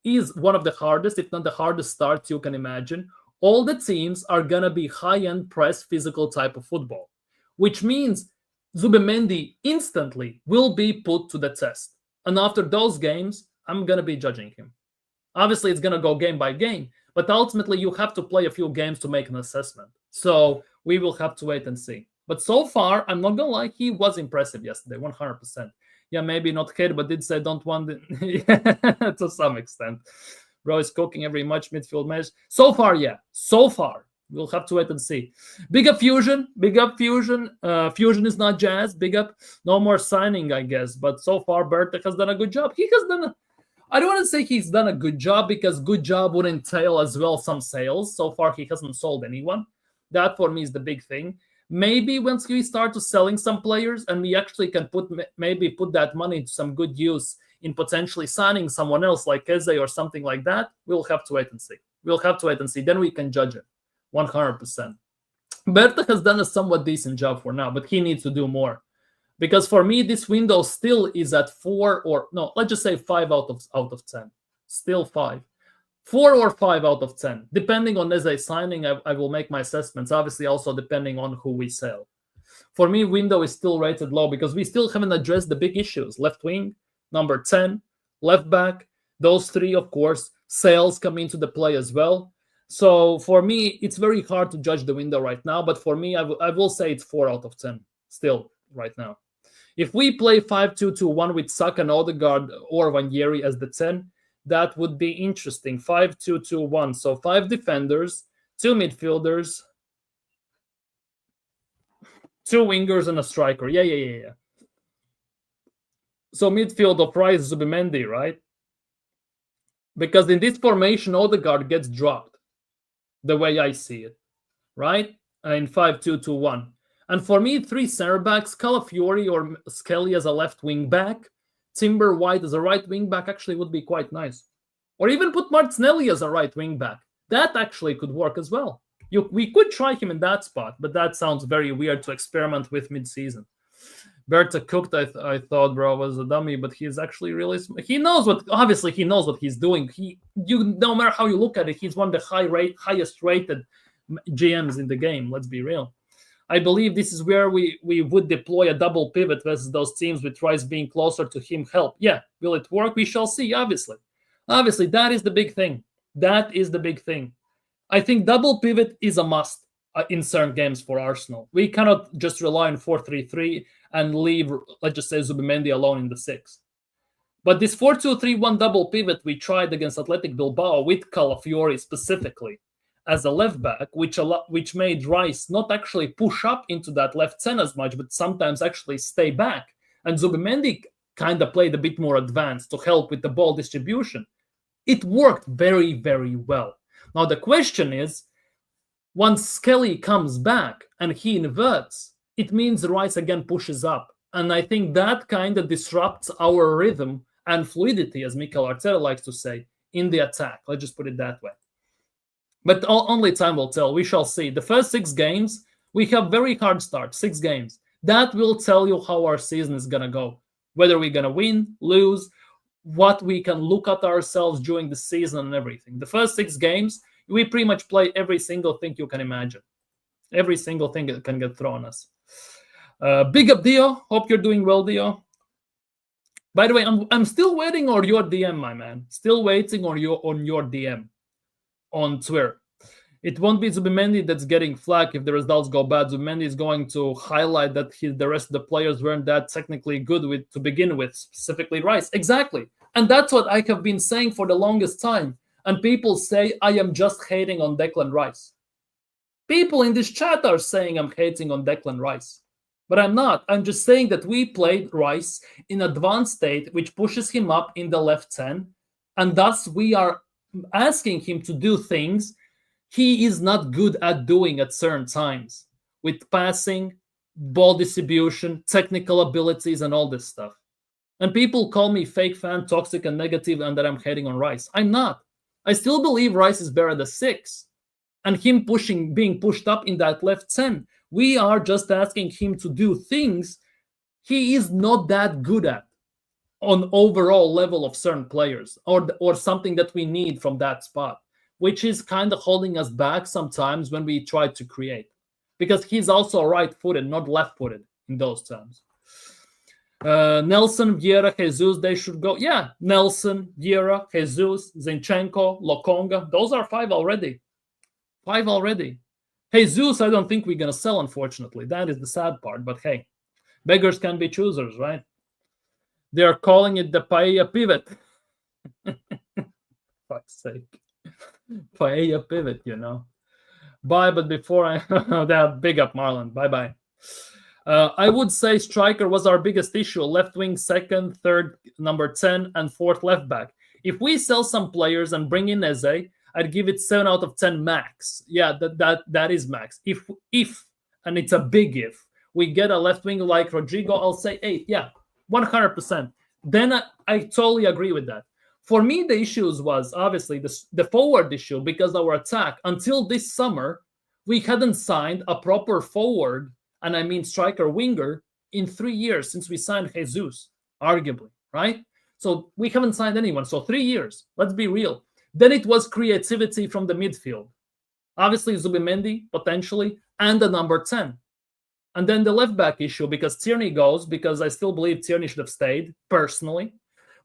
is one of the hardest, if not the hardest starts you can imagine. All the teams are going to be high-end press, physical type of football, which means Zubimendi instantly will be put to the test. And after those games, I'm going to be judging him. Obviously, it's going to go game by game, but ultimately you have to play a few games to make an assessment. So we will have to wait and see. But so far, I'm not going to lie, he was impressive yesterday, 100%. Yeah, maybe not hate, but did say don't want it to some extent. Bro is cooking every match, midfield match. So far, yeah. So far. We'll have to wait and see. Big up Fusion. Big up Fusion. Fusion is not jazz. Big up. No more signing, I guess. But so far, Berta has done a good job. He has done I don't want to say he's done a good job, because good job would entail as well some sales. So far, he hasn't sold anyone. That for me is the big thing. Maybe once we start to selling some players and we actually can put that money to some good use in potentially signing someone else like Eze or something like that, we'll have to wait and see. Then we can judge it 100%. Berta has done a somewhat decent job for now, but he needs to do more. Because for me, this window still is at 4 or no, let's just say 5 out of 10. Still 5. 4 or 5 out of 10. Depending on Eze signing, I will make my assessments. Obviously, also depending on who we sell. For me, window is still rated low because we still haven't addressed the big issues. Left wing, number 10, left back, those 3, of course. Sales come into the play as well. So for me, it's very hard to judge the window right now. But for me, I will say it's 4 out of 10 still right now. If we play 5-2-2-1 with Saka and Odegaard or Ranieri as the 10, that would be interesting. 5-2-2-1. So 5 defenders, 2 midfielders, 2 wingers, and a striker. Yeah. So midfield of Rice, Zubimendi, right? Because in this formation, Odegaard gets dropped, the way I see it, right? In 5-2-2-1. And for me, 3 center backs, Calafiori or Skelly as a left wing back, Timber White as a right wing back actually would be quite nice. Or even put Martinelli as a right wing back. That actually could work as well. We could try him in that spot, but that sounds very weird to experiment with mid-season. Berta cooked, I thought, bro, was a dummy, but he's actually really... He knows what he's doing. No matter how you look at it, he's one of the highest rated GMs in the game, let's be real. I believe this is where we would deploy a double pivot versus those teams with Rice being closer to him help. Yeah, will it work? We shall see, obviously. Obviously, that is the big thing. I think double pivot is a must in certain games for Arsenal. We cannot just rely on 4-3-3 and leave, let's just say, Zubimendi alone in the 6. But this 4-2-3-1 double pivot we tried against Athletic Bilbao with Calafiori specifically as a left back, which made Rice not actually push up into that left 10 as much, but sometimes actually stay back. And Zubimendi kind of played a bit more advanced to help with the ball distribution. It worked very, very well. Now the question is, once Skelly comes back and he inverts, it means Rice again pushes up. And I think that kind of disrupts our rhythm and fluidity, as Mikel Arteta likes to say, in the attack. Let's just put it that way. But only time will tell. We shall see. The first 6 games, we have very hard start, 6 games. That will tell you how our season is going to go. Whether we're going to win, lose, what we can look at ourselves during the season and everything. The first 6 games, We pretty much play every single thing you can imagine. Every single thing that can get thrown us. Big up, Dio. Hope you're doing well, Dio. By the way, I'm still waiting on your DM, my man. Still waiting on your DM on Twitter. It won't be Zubimendi that's getting flack if the results go bad. Zubimendi is going to highlight that the rest of the players weren't that technically good to begin with, specifically Rice. Exactly. And that's what I have been saying for the longest time. And people say I am just hating on Declan Rice. People in this chat are saying I'm hating on Declan Rice. But I'm not. I'm just saying that we played Rice in advanced state, which pushes him up in the left 10. And thus we are asking him to do things he is not good at doing at certain times, with passing, ball distribution, technical abilities, and all this stuff. And people call me fake fan, toxic, and negative, and that I'm hating on Rice. I'm not. I still believe Rice is better than 6. And him being pushed up in that left 10. We are just asking him to do things he is not that good at on overall level of certain players, or something that we need from that spot, which is kind of holding us back sometimes when we try to create. Because he's also right-footed, not left-footed in those terms. Nelson, Vieira, Jesus, they should go. Yeah, Nelson, Vieira, Jesus, Zinchenko, Lokonga. Those are 5 already. 5 already. Jesus, I don't think we're going to sell, unfortunately. That is the sad part. But hey, beggars can be choosers, right? They're calling it the paella pivot. Fuck's sake. Paella pivot, you know. Bye, but before that, big up, Marlon. Bye-bye. I would say striker was our biggest issue. Left wing, second, third, number 10, and fourth left back. If we sell some players and bring in Eze, I'd give it 7 out of 10 max. Yeah, that is max. If, and it's a big if, we get a left wing like Rodrigo, I'll say 8. Yeah, 100%. Then I totally agree with that. For me, the issues was obviously the forward issue, because our attack, until this summer, we hadn't signed a proper forward, and I mean striker winger, in 3 years since we signed Jesus, arguably, right? So we haven't signed anyone. So 3 years, let's be real. Then it was creativity from the midfield. Obviously, Zubimendi, potentially, and the number 10. And then the left back issue, because Tierney goes, because I still believe Tierney should have stayed, personally.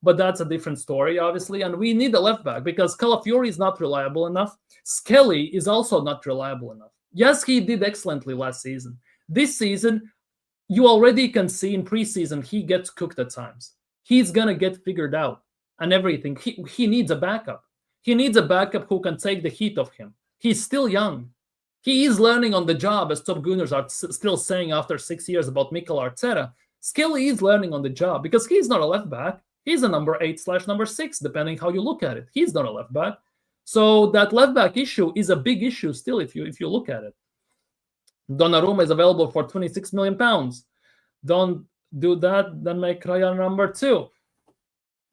But that's a different story, obviously. And we need a left back, because Calafiori is not reliable enough. Skelly is also not reliable enough. Yes, he did excellently last season. This season, you already can see in preseason, he gets cooked at times. He's going to get figured out and everything. He needs a backup. He needs a backup who can take the heat of him. He's still young. He is learning on the job, as Top Gunners are still saying after 6 years about Mikel Arteta. Skelly is learning on the job, because he's not a left back. He's a number 8/number 6, depending how you look at it. He's not a left back. So that left back issue is a big issue still if you look at it. Donnarumma is available for £26 million. Don't do that, then make Raya number 2.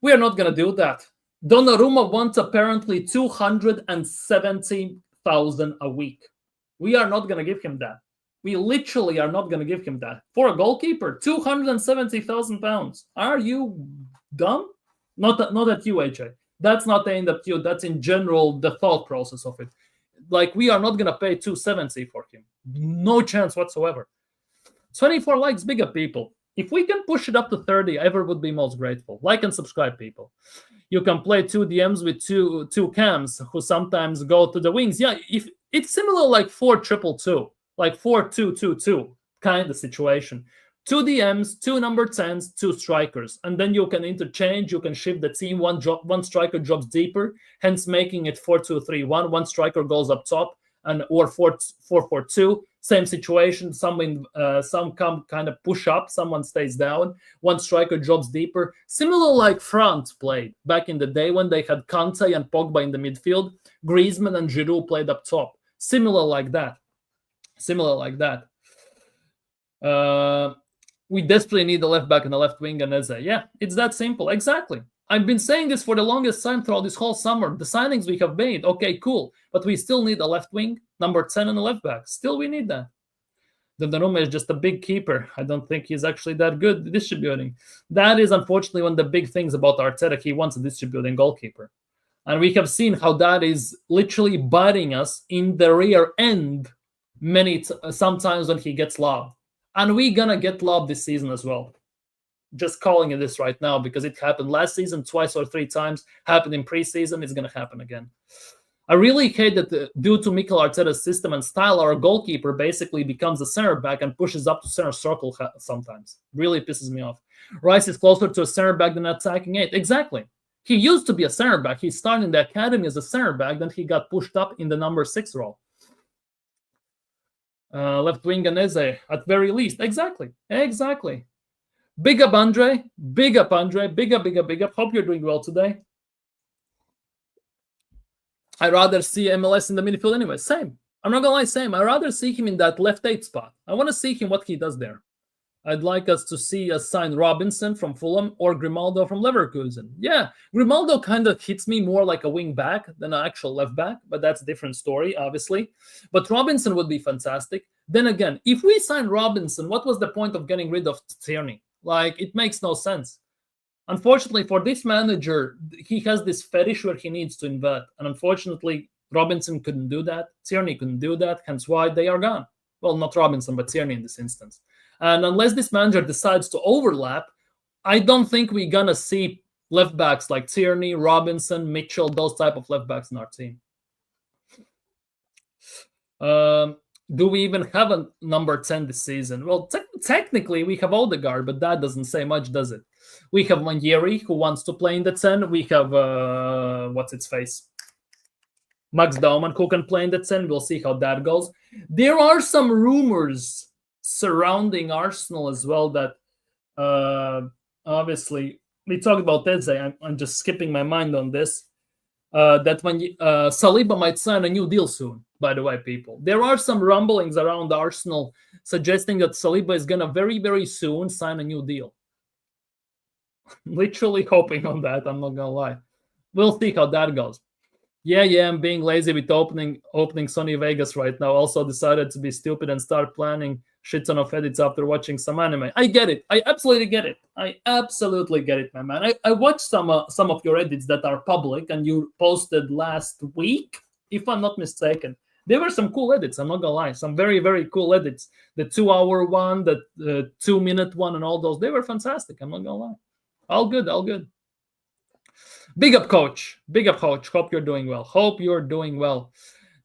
We are not going to do that. Donnarumma wants apparently 270,000 a week. We are not going to give him that. We literally are not going to give him that. For a goalkeeper, £270,000. Are you dumb? Not at you, AJ. That's not aimed at you. That's in general the thought process of it. Like, we are not going to pay 270 for him. No chance whatsoever. 24 likes, big up, people. If we can push it up to 30, I ever would be most grateful. Like and subscribe, people. You can play 2 DMs with two cams who sometimes go to the wings. Yeah, if it's similar like 4-2-2, like 4-2-2-2 kind of situation. 2 DMs, 2 number 10s, 2 strikers. And then you can interchange, you can shift the team. One striker drops deeper, hence making it 4-2-3-1. One striker goes up top, or 4-4-2. Same situation. Some come kind of push up, someone stays down. One striker drops deeper. Similar like France played back in the day when they had Kante and Pogba in the midfield. Griezmann and Giroud played up top. Similar like that. We desperately need a left back and a left wing and Eze. Yeah, it's that simple. Exactly. I've been saying this for the longest time throughout this whole summer. The signings we have made, okay, cool. But we still need a left wing, number 10, and a left back. Still, we need that. Donnarumma is just a big keeper. I don't think he's actually that good distributing. That is, unfortunately, one of the big things about Arteta. He wants a distributing goalkeeper. And we have seen how that is literally biting us in the rear end sometimes when he gets lobbed. And we're going to get lobbed this season as well. Just calling it this right now because it happened last season twice or three times, happened in preseason, it's going to happen again. I really hate that due to Mikel Arteta's system and style, our goalkeeper basically becomes a center back and pushes up to center circle sometimes. Really pisses me off. Rice is closer to a center back than attacking 8. Exactly. He used to be a center back. He started in the academy as a center back, then he got pushed up in the number 6 role. Left wing and Eze, at very least. Exactly. Big up, Andre. Big up. Hope you're doing well today. I'd rather see MLS in the midfield anyway. Same. I'm not going to lie, same. I'd rather see him in that left 8 spot. I want to see him what he does there. I'd like us to see us sign Robinson from Fulham or Grimaldo from Leverkusen. Yeah, Grimaldo kind of hits me more like a wing back than an actual left back, but that's a different story, obviously. But Robinson would be fantastic. Then again, if we sign Robinson, what was the point of getting rid of Tierney? Like, it makes no sense. Unfortunately, for this manager, he has this fetish where he needs to invest. And unfortunately, Robinson couldn't do that. Tierney couldn't do that, hence why they are gone. Well, not Robinson, but Tierney in this instance. And unless this manager decides to overlap, I don't think we're going to see left backs like Tierney, Robinson, Mitchell, those type of left backs in our team. Do we even have a number 10 this season? Well, technically, we have Odegaard, but that doesn't say much, does it? We have Mangieri, who wants to play in the 10. We have, Max Daumann, who can play in the 10. We'll see how that goes. There are some rumors surrounding Arsenal as well that, obviously, we talked about Eze. I'm just skipping my mind on this. That when Saliba might sign a new deal soon, by the way, people. There are some rumblings around Arsenal suggesting that Saliba is going to very, very soon sign a new deal. Literally hoping on that, I'm not going to lie. We'll see how that goes. Yeah, I'm being lazy with opening Sony Vegas right now. Also decided to be stupid and start planning shit ton of edits after watching some anime. I get it. I absolutely get it. my man. I watched some of your edits that are public and you posted last week, if I'm not mistaken. There were some cool edits, I'm not gonna lie. Some very, very cool edits. The 2-hour one, the 2-minute one, and all those. They were fantastic, I'm not gonna lie. All good. Big up, coach. Hope you're doing well.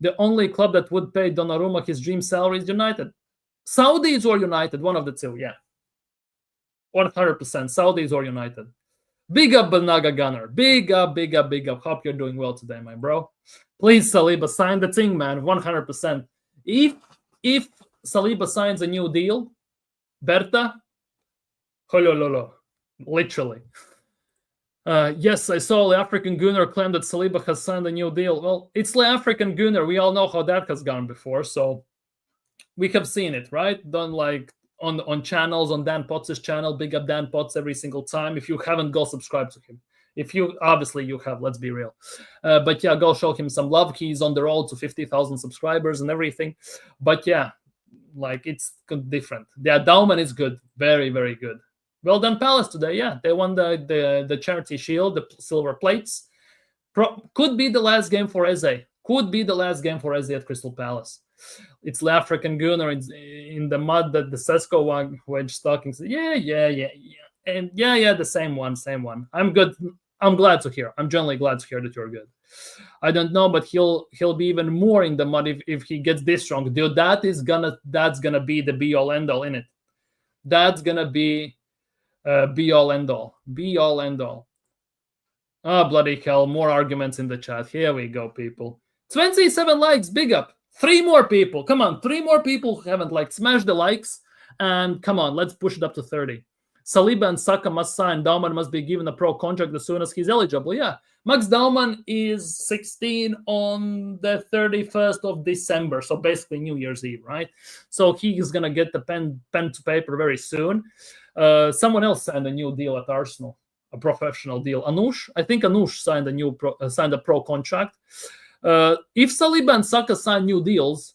The only club that would pay Donnarumma his dream salary is United. Saudis or United, one of the two, yeah. 100%, Saudis or United. Big up, Banaga Gunner. Big up. Hope you're doing well today, my bro. Please, Saliba, sign the thing, man, 100%. If Saliba signs a new deal, Berta, holololo, literally. Yes, I saw the African Gunner claim that Saliba has signed a new deal. Well, it's the African Gunner. We all know how that has gone before, so we have seen it, right? Done like on channels, on Dan Potts' channel. Big up Dan Potts every single time. If you haven't, go subscribe to him. If you, obviously you have, let's be real. But yeah, go show him some love. He's on the road to 50,000 subscribers and everything. But yeah, like it's different. Yeah, Daumann is good. Very, very good. Well done, Palace today. Yeah, they won the charity shield, the silver plates. Could be the last game for Eze. At Crystal Palace. It's the African Gunner in the mud that the Sesko wedge stalking. Yeah. And yeah, the same one. I'm good. I'm glad to hear. I'm genuinely glad to hear that you're good. I don't know, but he'll be even more in the mud if he gets this strong. Dude, that's gonna be the be all end all in it. That's gonna be be all end all. Oh, bloody hell, more arguments in the chat. Here we go, people. 27 likes, big up. 3 more people. Come on, 3 more people who haven't liked. Smash the likes. And come on, let's push it up to 30. Saliba and Saka must sign. Daumann must be given a pro contract as soon as he's eligible. Yeah, Max Daumann is 16 on the 31st of December. So basically New Year's Eve, right? So he's going to get the pen to paper very soon. Someone else signed a new deal at Arsenal, a professional deal. I think Anush signed a pro contract. If Saliba and Saka sign new deals,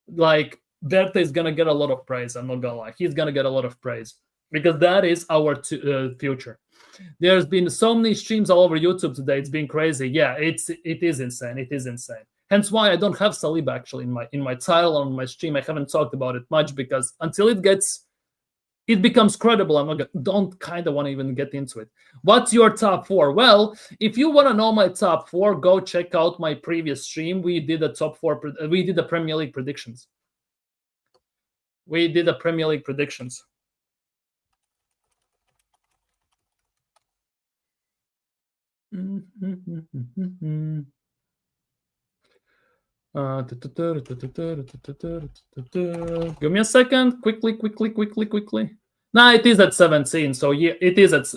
like Berta is gonna get a lot of praise. I'm not gonna lie, he's gonna get a lot of praise because that is our future. There's been so many streams all over YouTube today. It's been crazy. Yeah, it is insane. It is insane. Hence why I don't have Saliba actually in my title on my stream. I haven't talked about it much because until it becomes credible, don't kind of want to even get into it. What's your top 4? Well, if you want to know my top 4, go check out my previous stream. We did a top 4. We did the Premier League predictions. Give me a second. Quickly. Nah, it is at 17. So yeah, it is at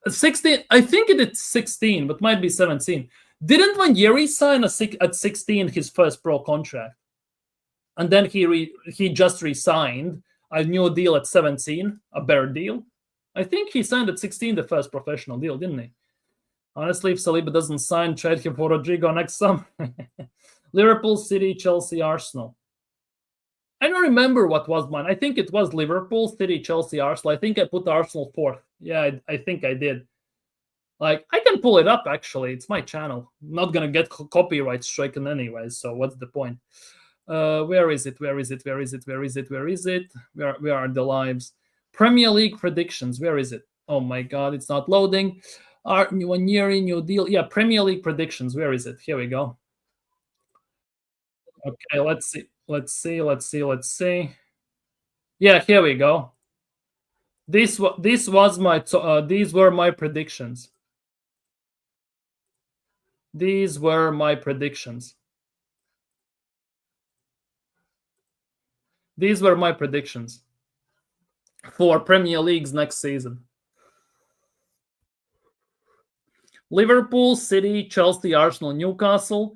16. I think it is 16, but might be 17. Didn't Ranieri sign at 16 his first pro contract? And then he just re-signed a new deal at 17, a better deal. I think he signed at 16 the first professional deal, didn't he? Honestly, if Saliba doesn't sign, trade him for Rodrigo next summer. Liverpool, City, Chelsea, Arsenal. I don't remember what was mine. I think it was Liverpool, City, Chelsea, Arsenal. I think I put Arsenal 4th. Yeah, I think I did. Like, I can pull it up, actually. It's my channel. I'm not going to get copyright stricken anyway, so what's the point? Where is it? Where are the lives? Premier League predictions. Where is it? Oh, my God, it's not loading. 1 year, new deal. Yeah, Premier League predictions. Where is it? Here we go. Okay, let's see. Yeah, here we go. These were my predictions. These were my predictions for Premier Leagues next season. Liverpool, City, Chelsea, Arsenal, Newcastle,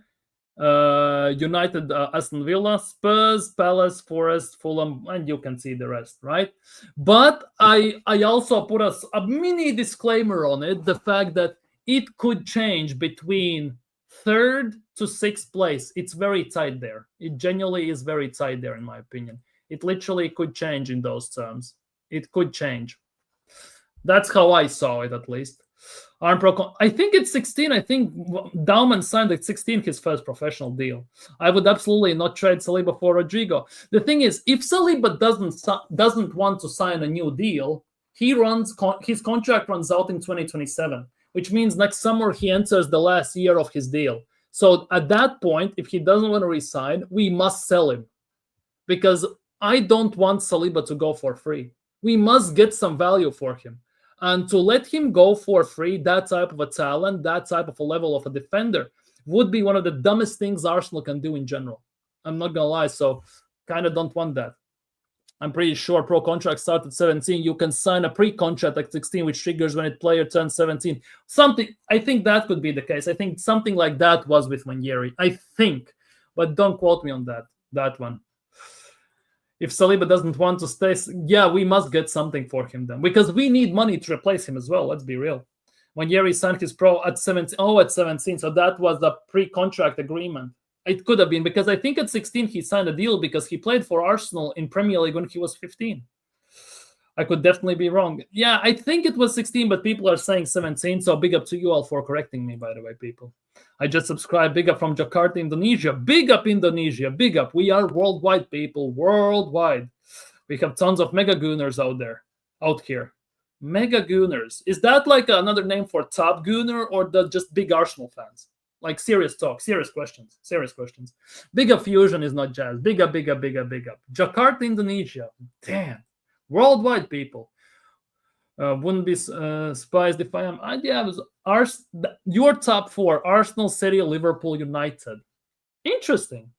United, Aston Villa, Spurs, Palace, Forest, Fulham, and you can see the rest, right? But I also put a mini disclaimer on it, the fact that it could change between 3rd to 6th place. It's very tight there. It genuinely is very tight there, in my opinion. It literally could change in those terms. It could change. That's how I saw it, at least. I think it's 16. I think Dauman signed at 16 his first professional deal. I would absolutely not trade Saliba for Rodrigo. The thing is, if Saliba doesn't want to sign a new deal, his contract runs out in 2027, which means next summer he enters the last year of his deal. So at that point, if he doesn't want to resign, we must sell him, because I don't want Saliba to go for free. We must get some value for him. And to let him go for free, that type of a talent, that type of a level of a defender, would be one of the dumbest things Arsenal can do in general. I'm not going to lie, so kind of don't want that. I'm pretty sure pro contracts start at 17. You can sign a pre-contract at 16, which triggers when a player turns 17. I think that could be the case. I think something like that was with Ranieri. I think, but don't quote me on that one. If Saliba doesn't want to stay, yeah, we must get something for him then, because we need money to replace him as well. Let's be real. When Yeri signed his pro at 17, so that was the pre-contract agreement. It could have been, because I think at 16 he signed a deal because he played for Arsenal in Premier League when he was 15. I could definitely be wrong. Yeah, I think it was 16, but people are saying 17, so big up to you all for correcting me, by the way, people. I just subscribed. Big up from Jakarta, Indonesia. Big up, Indonesia. Big up. We are worldwide, people. Worldwide. We have tons of mega gooners out here. Mega gooners. Is that like another name for top gooner, or just big Arsenal fans? Like, serious talk, serious questions. Big up Fusion is not jazz. Big up. Jakarta, Indonesia. Damn. Worldwide, people. Wouldn't be surprised if I am. Your top 4: Arsenal, City, Liverpool, United. Interesting.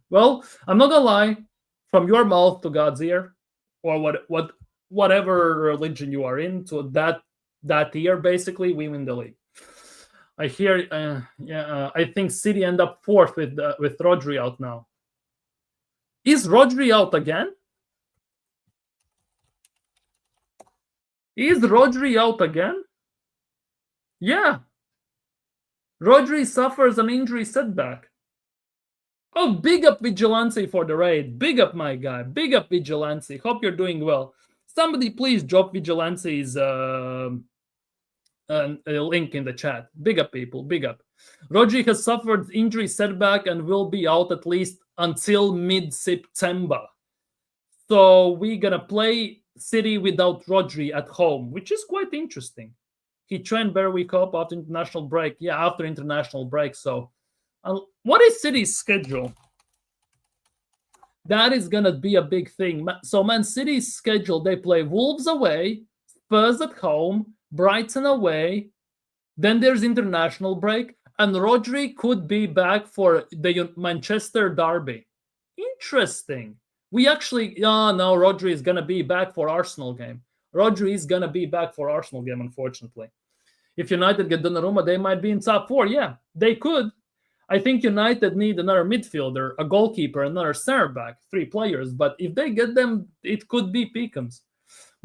Well, I'm not gonna lie. From your mouth to God's ear, or whatever religion you are in, to that year, basically, we win the league. I hear. I think City end up 4th with Rodri out now. Is Rodri out again? Is Rodri out again? Yeah. Rodri suffers an injury setback. Oh, big up Vigilante for the raid. Big up, my guy. Big up Vigilante. Hope you're doing well. Somebody please drop Vigilante's a link in the chat. Big up, people. Big up. Rodri has suffered injury setback and will be out at least until mid-September. So we're going to play City without Rodri at home, which is quite interesting. He trained very week up after international break. Yeah, after international break. So what is City's schedule? That is going to be a big thing. So Man City's schedule, they play Wolves away, Spurs at home, Brighton away. Then there's international break. And Rodri could be back for the Manchester derby. Interesting. We actually, no, Rodri is going to be back for Arsenal game. Rodri is going to be back for Arsenal game, unfortunately. If United get Donnarumma, they might be in top 4. Yeah, they could. I think United need another midfielder, a goalkeeper, another center back, 3 players. But if they get them, it could be Peakums.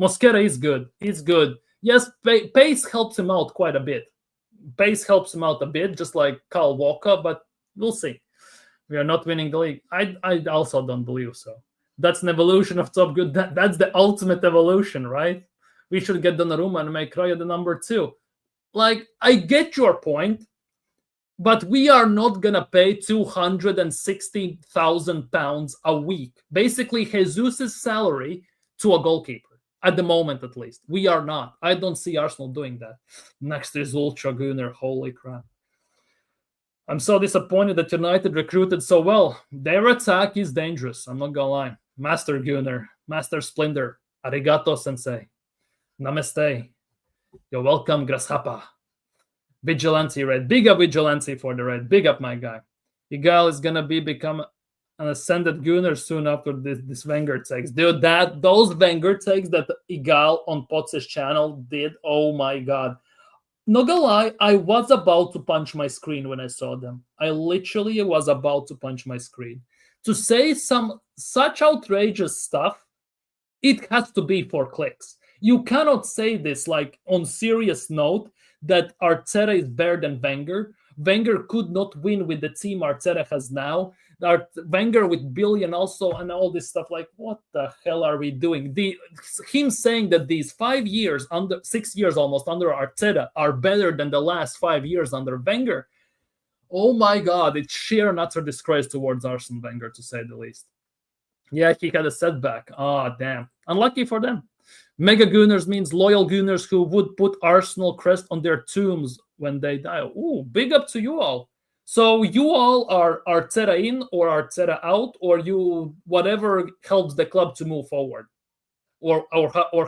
Mosquera is good. He's good. Yes, pace helps him out quite a bit. Pace helps him out a bit, just like Kyle Walker, but we'll see. We are not winning the league. I also don't believe so. That's an evolution of top good. That's the ultimate evolution, right? We should get Donnarumma and make Raya the number 2. Like, I get your point, but we are not going to pay £260,000 a week. Basically, Jesus' salary to a goalkeeper. At the moment, at least. We are not. I don't see Arsenal doing that. Next is Ultra Gunner. Holy crap. I'm so disappointed that United recruited so well. Their attack is dangerous. I'm not going to lie. Master Gunner. Master Splinter. Arigato, sensei. Namaste. You're welcome, Grasshopper. Vigilante Red. Big up Vigilante for the Red. Big up, my guy. Igal is going to become an ascended Gunner soon after this Wenger takes. Dude, those Wenger takes that Igal on Potts' channel did, oh my god. Not gonna lie, I was about to punch my screen when I saw them. I literally was about to punch my screen. To say such outrageous stuff, it has to be for clicks. You cannot say this like on serious note that Arteta is better than Wenger. Wenger could not win with the team Arteta has now. Wenger with billion also and all this stuff. Like, what the hell are we doing? Him saying that these 5 years, 6 years almost under Arteta are better than the last 5 years under Wenger. Oh my God, it's sheer and utter disgrace towards Arsene Wenger, to say the least. Yeah, he had a setback. Ah, damn. Unlucky for them. Mega Gunners means loyal Gunners who would put Arsenal crest on their tombs when they die. Ooh, big up to you all. So you all are Arteta in or Arteta out, or you whatever helps the club to move forward, or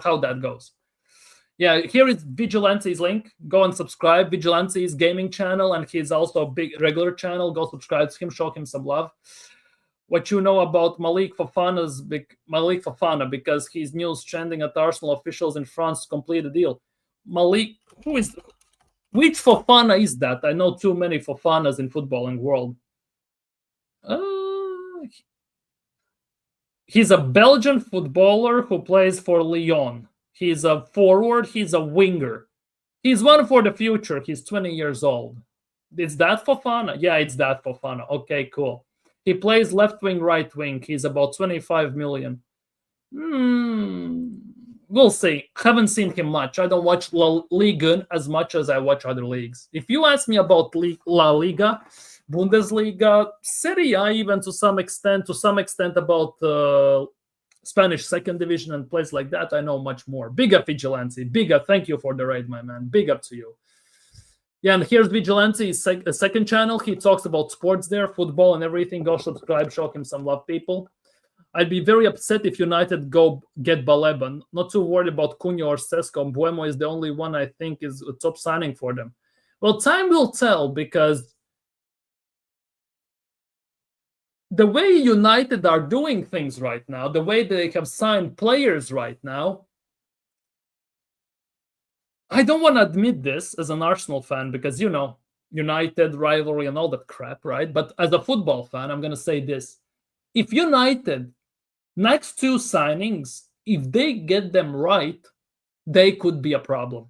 how that goes. Yeah, here is Vigilante's link. Go and subscribe. Vigilante's gaming channel, and he's also a big regular channel. Go subscribe to him, show him some love. What you know about Malik Fofana, because his news trending at Arsenal officials in France to complete the deal. Malik, which Fofana is that? I know too many Fofanas in footballing world. He's a Belgian footballer who plays for Lyon. He's a forward. He's a winger. He's one for the future. He's 20 years old. Is that Fofana? Yeah, it's that Fofana. Okay, cool. He plays left wing, right wing. He's about 25 million. We'll see. Haven't seen him much. I don't watch La Liga as much as I watch other leagues. If you ask me about La Liga, Bundesliga, Serie A, even to some extent about Spanish second division and places like that, I know much more. Big up, Vigilante. Big up. Thank you for the raid, my man. Big up to you. Yeah, and here's Vigilante's second channel. He talks about sports there, football and everything. Go subscribe, show him some love, people. I'd be very upset if United go get Baleba. Not too worried about Cunha or Sesko. Buemo is the only one I think is a top signing for them. Well, time will tell, because the way United are doing things right now, the way they have signed players right now, I don't want to admit this as an Arsenal fan because, United rivalry and all that crap, right? But as a football fan, I'm going to say this. If United, next 2 signings, if they get them right, they could be a problem.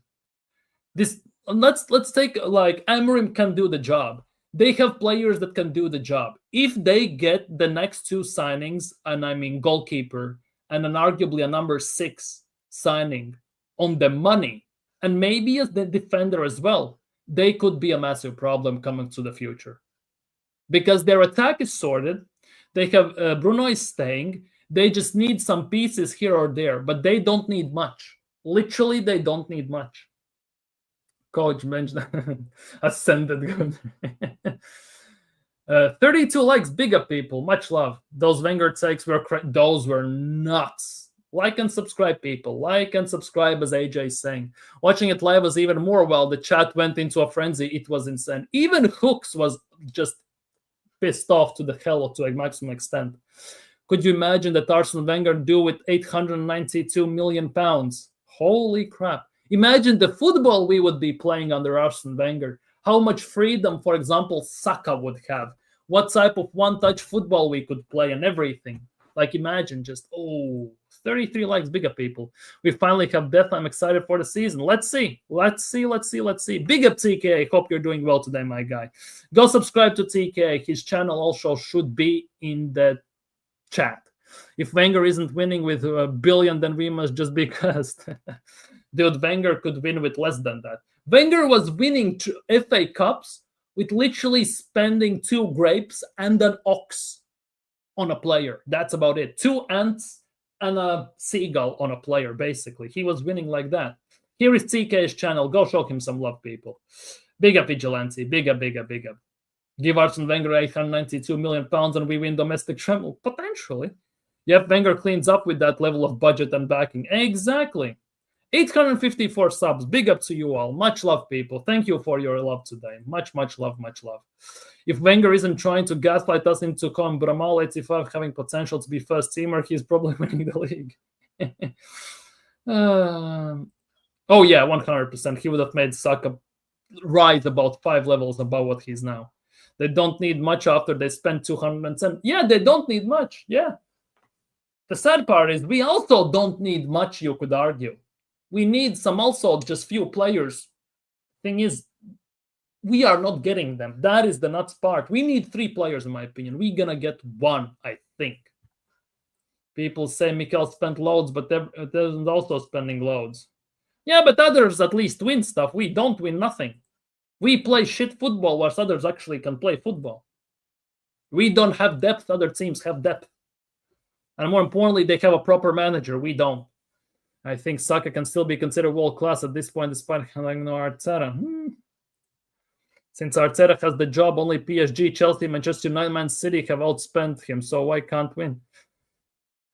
Let's take, like, Amorim can do the job. They have players that can do the job. If they get the next 2 signings, and I mean goalkeeper, and an arguably a number 6 signing on the money, and maybe as the defender as well, they could be a massive problem coming to the future. Because their attack is sorted. They have Bruno is staying. They just need some pieces here or there, but they don't need much. Literally, they don't need much. Coach mentioned ascended. 32 likes, big up people. Much love. Those Wenger takes those were nuts. Like and subscribe, people. Like and subscribe, as AJ is saying. Watching it live was even more wild. The chat went into a frenzy. It was insane. Even Hooks was just pissed off to the hell to a maximum extent. Could you imagine that Arsene Wenger do with 892 million pounds? Holy crap. Imagine the football we would be playing under Arsene Wenger. How much freedom, for example, Saka would have. What type of one-touch football we could play and everything. Like, imagine just, 33 likes, big up people. We finally have death. I'm excited for the season. Let's see. Big up TK. Hope you're doing well today, my guy. Go subscribe to TK. His channel also should be in the chat. If Wenger isn't winning with a billion, then we must just be cursed. Dude, Wenger could win with less than that. Wenger was winning FA Cups with literally spending 2 grapes and an ox on a player. That's about it. 2 ants and a seagull on a player, basically. He was winning like that. Here is TK's channel. Go show him some love, people. Big up, Vigilante. Big up. Give Arsene Wenger 892 million pounds and we win domestic treble. Potentially. Yep, Wenger cleans up with that level of budget and backing. Exactly. 854 subs. Big up to you all. Much love, people. Thank you for your love today. Much love. If Wenger isn't trying to gaslight us into calling Bramal 85 having potential to be first teamer, he's probably winning the league. Oh, yeah, 100%. He would have made Saka rise about 5 levels above what he's now. They don't need much after they spent 210. Yeah, they don't need much. Yeah. The sad part is we also don't need much, you could argue. We need some also just few players. Thing is, we are not getting them. That is the nuts part. We need 3 players, in my opinion. We're going to get 1, I think. People say Mikel spent loads, but there's also spending loads. Yeah, but others at least win stuff. We don't win nothing. We play shit football, whilst others actually can play football. We don't have depth. Other teams have depth. And more importantly, they have a proper manager. We don't. I think Saka can still be considered world-class at this point, despite having no Arteta. Since Arteta has the job, only PSG, Chelsea, Manchester United, Man City have outspent him, so why can't win?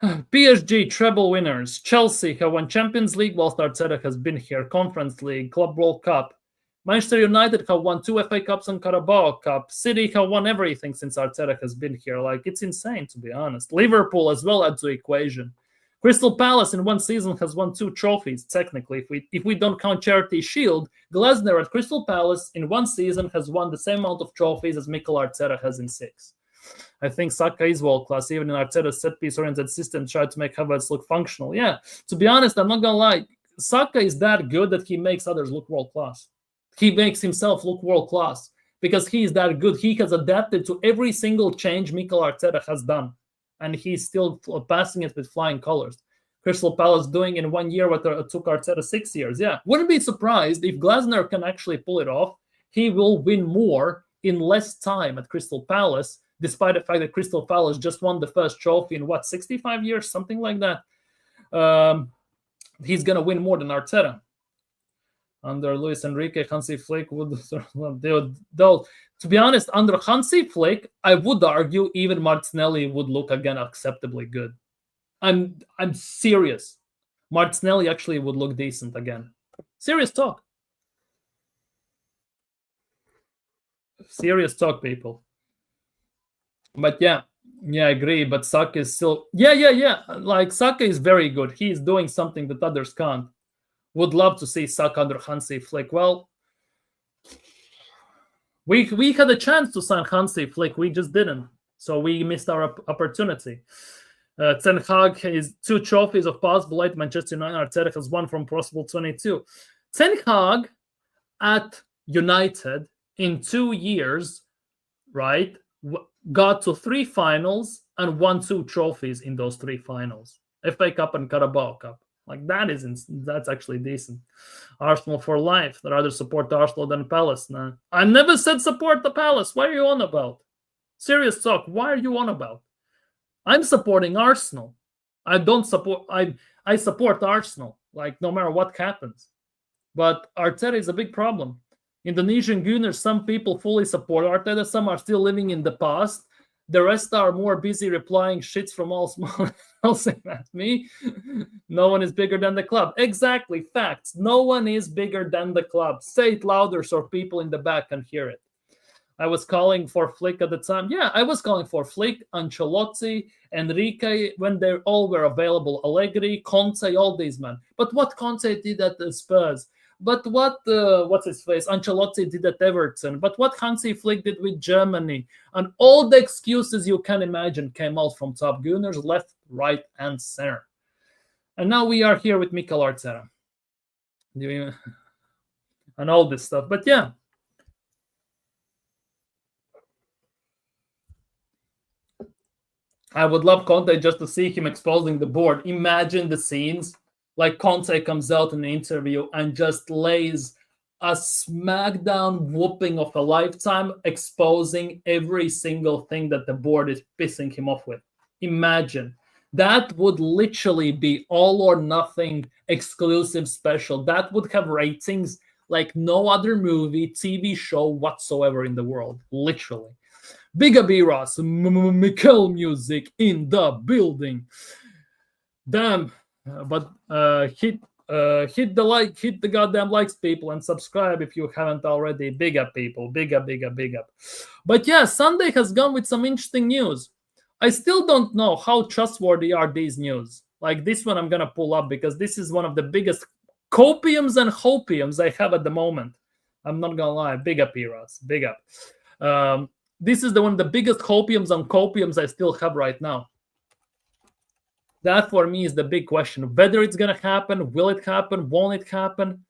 PSG, treble winners. Chelsea have won Champions League whilst Arteta has been here. Conference League, Club World Cup. Manchester United have won 2 FA Cups and Carabao Cup. City have won everything since Arteta has been here. Like, it's insane, to be honest. Liverpool as well adds to the equation. Crystal Palace in 1 season has won 2 trophies, technically. If we don't count Charity Shield, Glasner at Crystal Palace in 1 season has won the same amount of trophies as Mikel Arteta has in 6. I think Saka is world-class. Even in Arteta's set-piece-oriented system, tried to make Havertz look functional. Yeah, to be honest, I'm not going to lie. Saka is that good that he makes others look world-class. He makes himself look world-class because he is that good. He has adapted to every single change Mikel Arteta has done. And he's still passing it with flying colors. Crystal Palace doing in 1 year what took Arteta 6 years. Yeah, wouldn't be surprised if Glasner can actually pull it off. He will win more in less time at Crystal Palace, despite the fact that Crystal Palace just won the first trophy in, 65 years? Something like that. He's going to win more than Arteta. Under Luis Enrique, Hansi Flick would... Though, to be honest, under Hansi Flick, I would argue even Martinelli would look again acceptably good. I'm serious. Martinelli actually would look decent again. Serious talk. Serious talk, people. But yeah, I agree. But Saka is still... Yeah. Like, Saka is very good. He's doing something that others can't. Would love to see Saka under Hansi Flick. Well, we had a chance to sign Hansi Flick. We just didn't. So we missed our opportunity. Ten Hag is 2 trophies of possible 8. Manchester United. Arteta has 1 from possible 22. Ten Hag at United in 2 years, right, got to 3 finals and won 2 trophies in those 3 finals. FA Cup and Carabao Cup. Like that's actually decent. Arsenal for life. I'd rather support Arsenal than Palace. Nah. I never said support the Palace. What are you on about? Serious talk. Why are you on about? I'm supporting Arsenal. I don't support. I support Arsenal. Like no matter what happens. But Arteta is a big problem. Indonesian Gunners, some people fully support Arteta, some are still living in the past. The rest are more busy replying shits from all small saying at me. No one is bigger than the club. Exactly, facts. No one is bigger than the club. Say it louder so people in the back can hear it. I was calling for Flick at the time. Yeah, I was calling for Flick, Ancelotti, Enrique when they all were available. Allegri, Conte, all these men. But what Conte did at the Spurs? But what's his face? Ancelotti did at Everton. But what Hansi Flick did with Germany. And all the excuses you can imagine came out from top Gunners, left, right, and center. And now we are here with Mikel Arteta. And all this stuff. But yeah. I would love Conte just to see him exposing the board. Imagine the scenes. Like Conte comes out in an interview and just lays a smackdown whooping of a lifetime, exposing every single thing that the board is pissing him off with. Imagine. That would literally be all or nothing exclusive special. That would have ratings like no other movie, TV show whatsoever in the world. Literally. Big Abiras, Mikel music in the building. Damn. But hit the goddamn likes, people, and subscribe if you haven't already. Big up, people. Big up. But yeah, Sunday has gone with some interesting news. I still don't know how trustworthy are these news. Like this one I'm going to pull up because this is one of the biggest copiums and hopiums I have at the moment. I'm not going to lie. Big up, Eras. Big up. This is one of the biggest hopiums and copiums I still have right now. That for me is the big question. Whether it's going to happen, will it happen, won't it happen?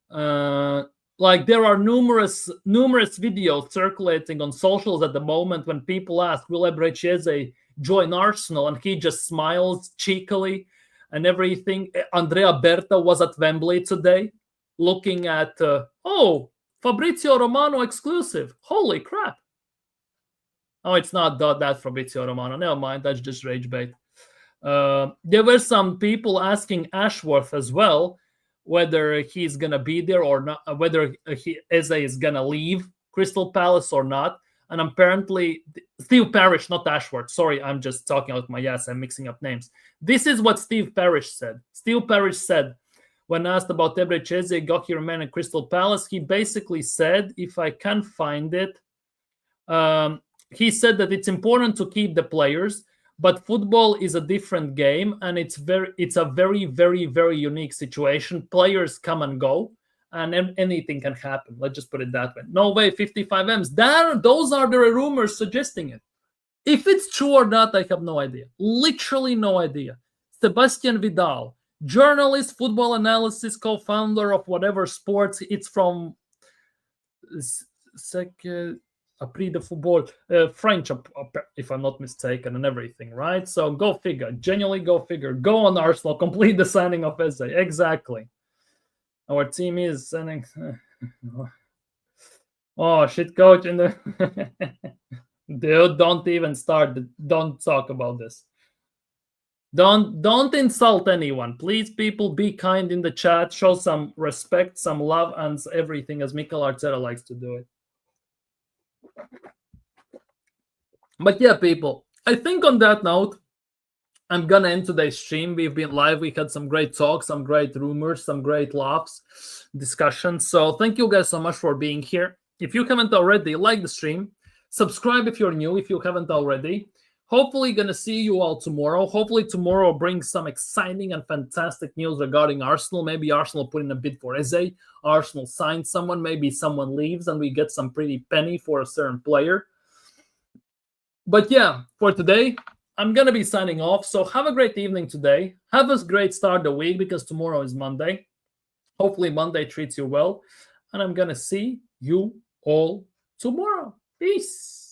Like there are numerous videos circulating on socials at the moment when people ask, will Eberechi Eze join Arsenal? And he just smiles cheekily and everything. Andrea Berta was at Wembley today looking at, Fabrizio Romano exclusive. Holy crap. Oh, it's not that Fabrizio Romano. Never mind, that's just rage bait. There were some people asking Ashworth as well whether he's going to be there or not, whether Eze is going to leave Crystal Palace or not. And apparently, Steve Parish, not Ashworth. Sorry, I'm just talking out my ass. I'm mixing up names. This is what Steve Parish said. Steve Parish said, when asked about Eberechi Eze, got here man at Crystal Palace, he basically said, if I can find it, he said that it's important to keep the players, but football is a different game, and it's a very, very, very unique situation. Players come and go, and anything can happen. Let's just put it that way. No way, 55 M's. Those are the rumors suggesting it. If it's true or not, I have no idea. Literally no idea. Sebastian Vidal, journalist, football analysis, co-founder of whatever sports. It's from Prix de Football, French, if I'm not mistaken, and everything, right? So go figure. Genuinely go figure. Go on Arsenal. Complete the signing of Eze. Exactly. Our team is sending... Oh, shit, coach. In the... Dude, don't even start. Don't talk about this. Don't insult anyone. Please, people, be kind in the chat. Show some respect, some love, and everything, as Mikel Arteta likes to do it. But yeah, people, I think on that note, I'm gonna end today's stream. We've been live. We had some great talks, some great rumors, some great laughs, discussions. So thank you guys so much for being here. If you haven't already, like the stream, subscribe if you're new, if you haven't already. Hopefully gonna see you all tomorrow. Hopefully tomorrow brings some exciting and fantastic news regarding Arsenal. Maybe Arsenal put in a bid for Eze. Arsenal signed someone. Maybe someone leaves and we get some pretty penny for a certain player. But yeah, for today, I'm going to be signing off. So have a great evening today. Have a great start of the week because tomorrow is Monday. Hopefully Monday treats you well. And I'm going to see you all tomorrow. Peace.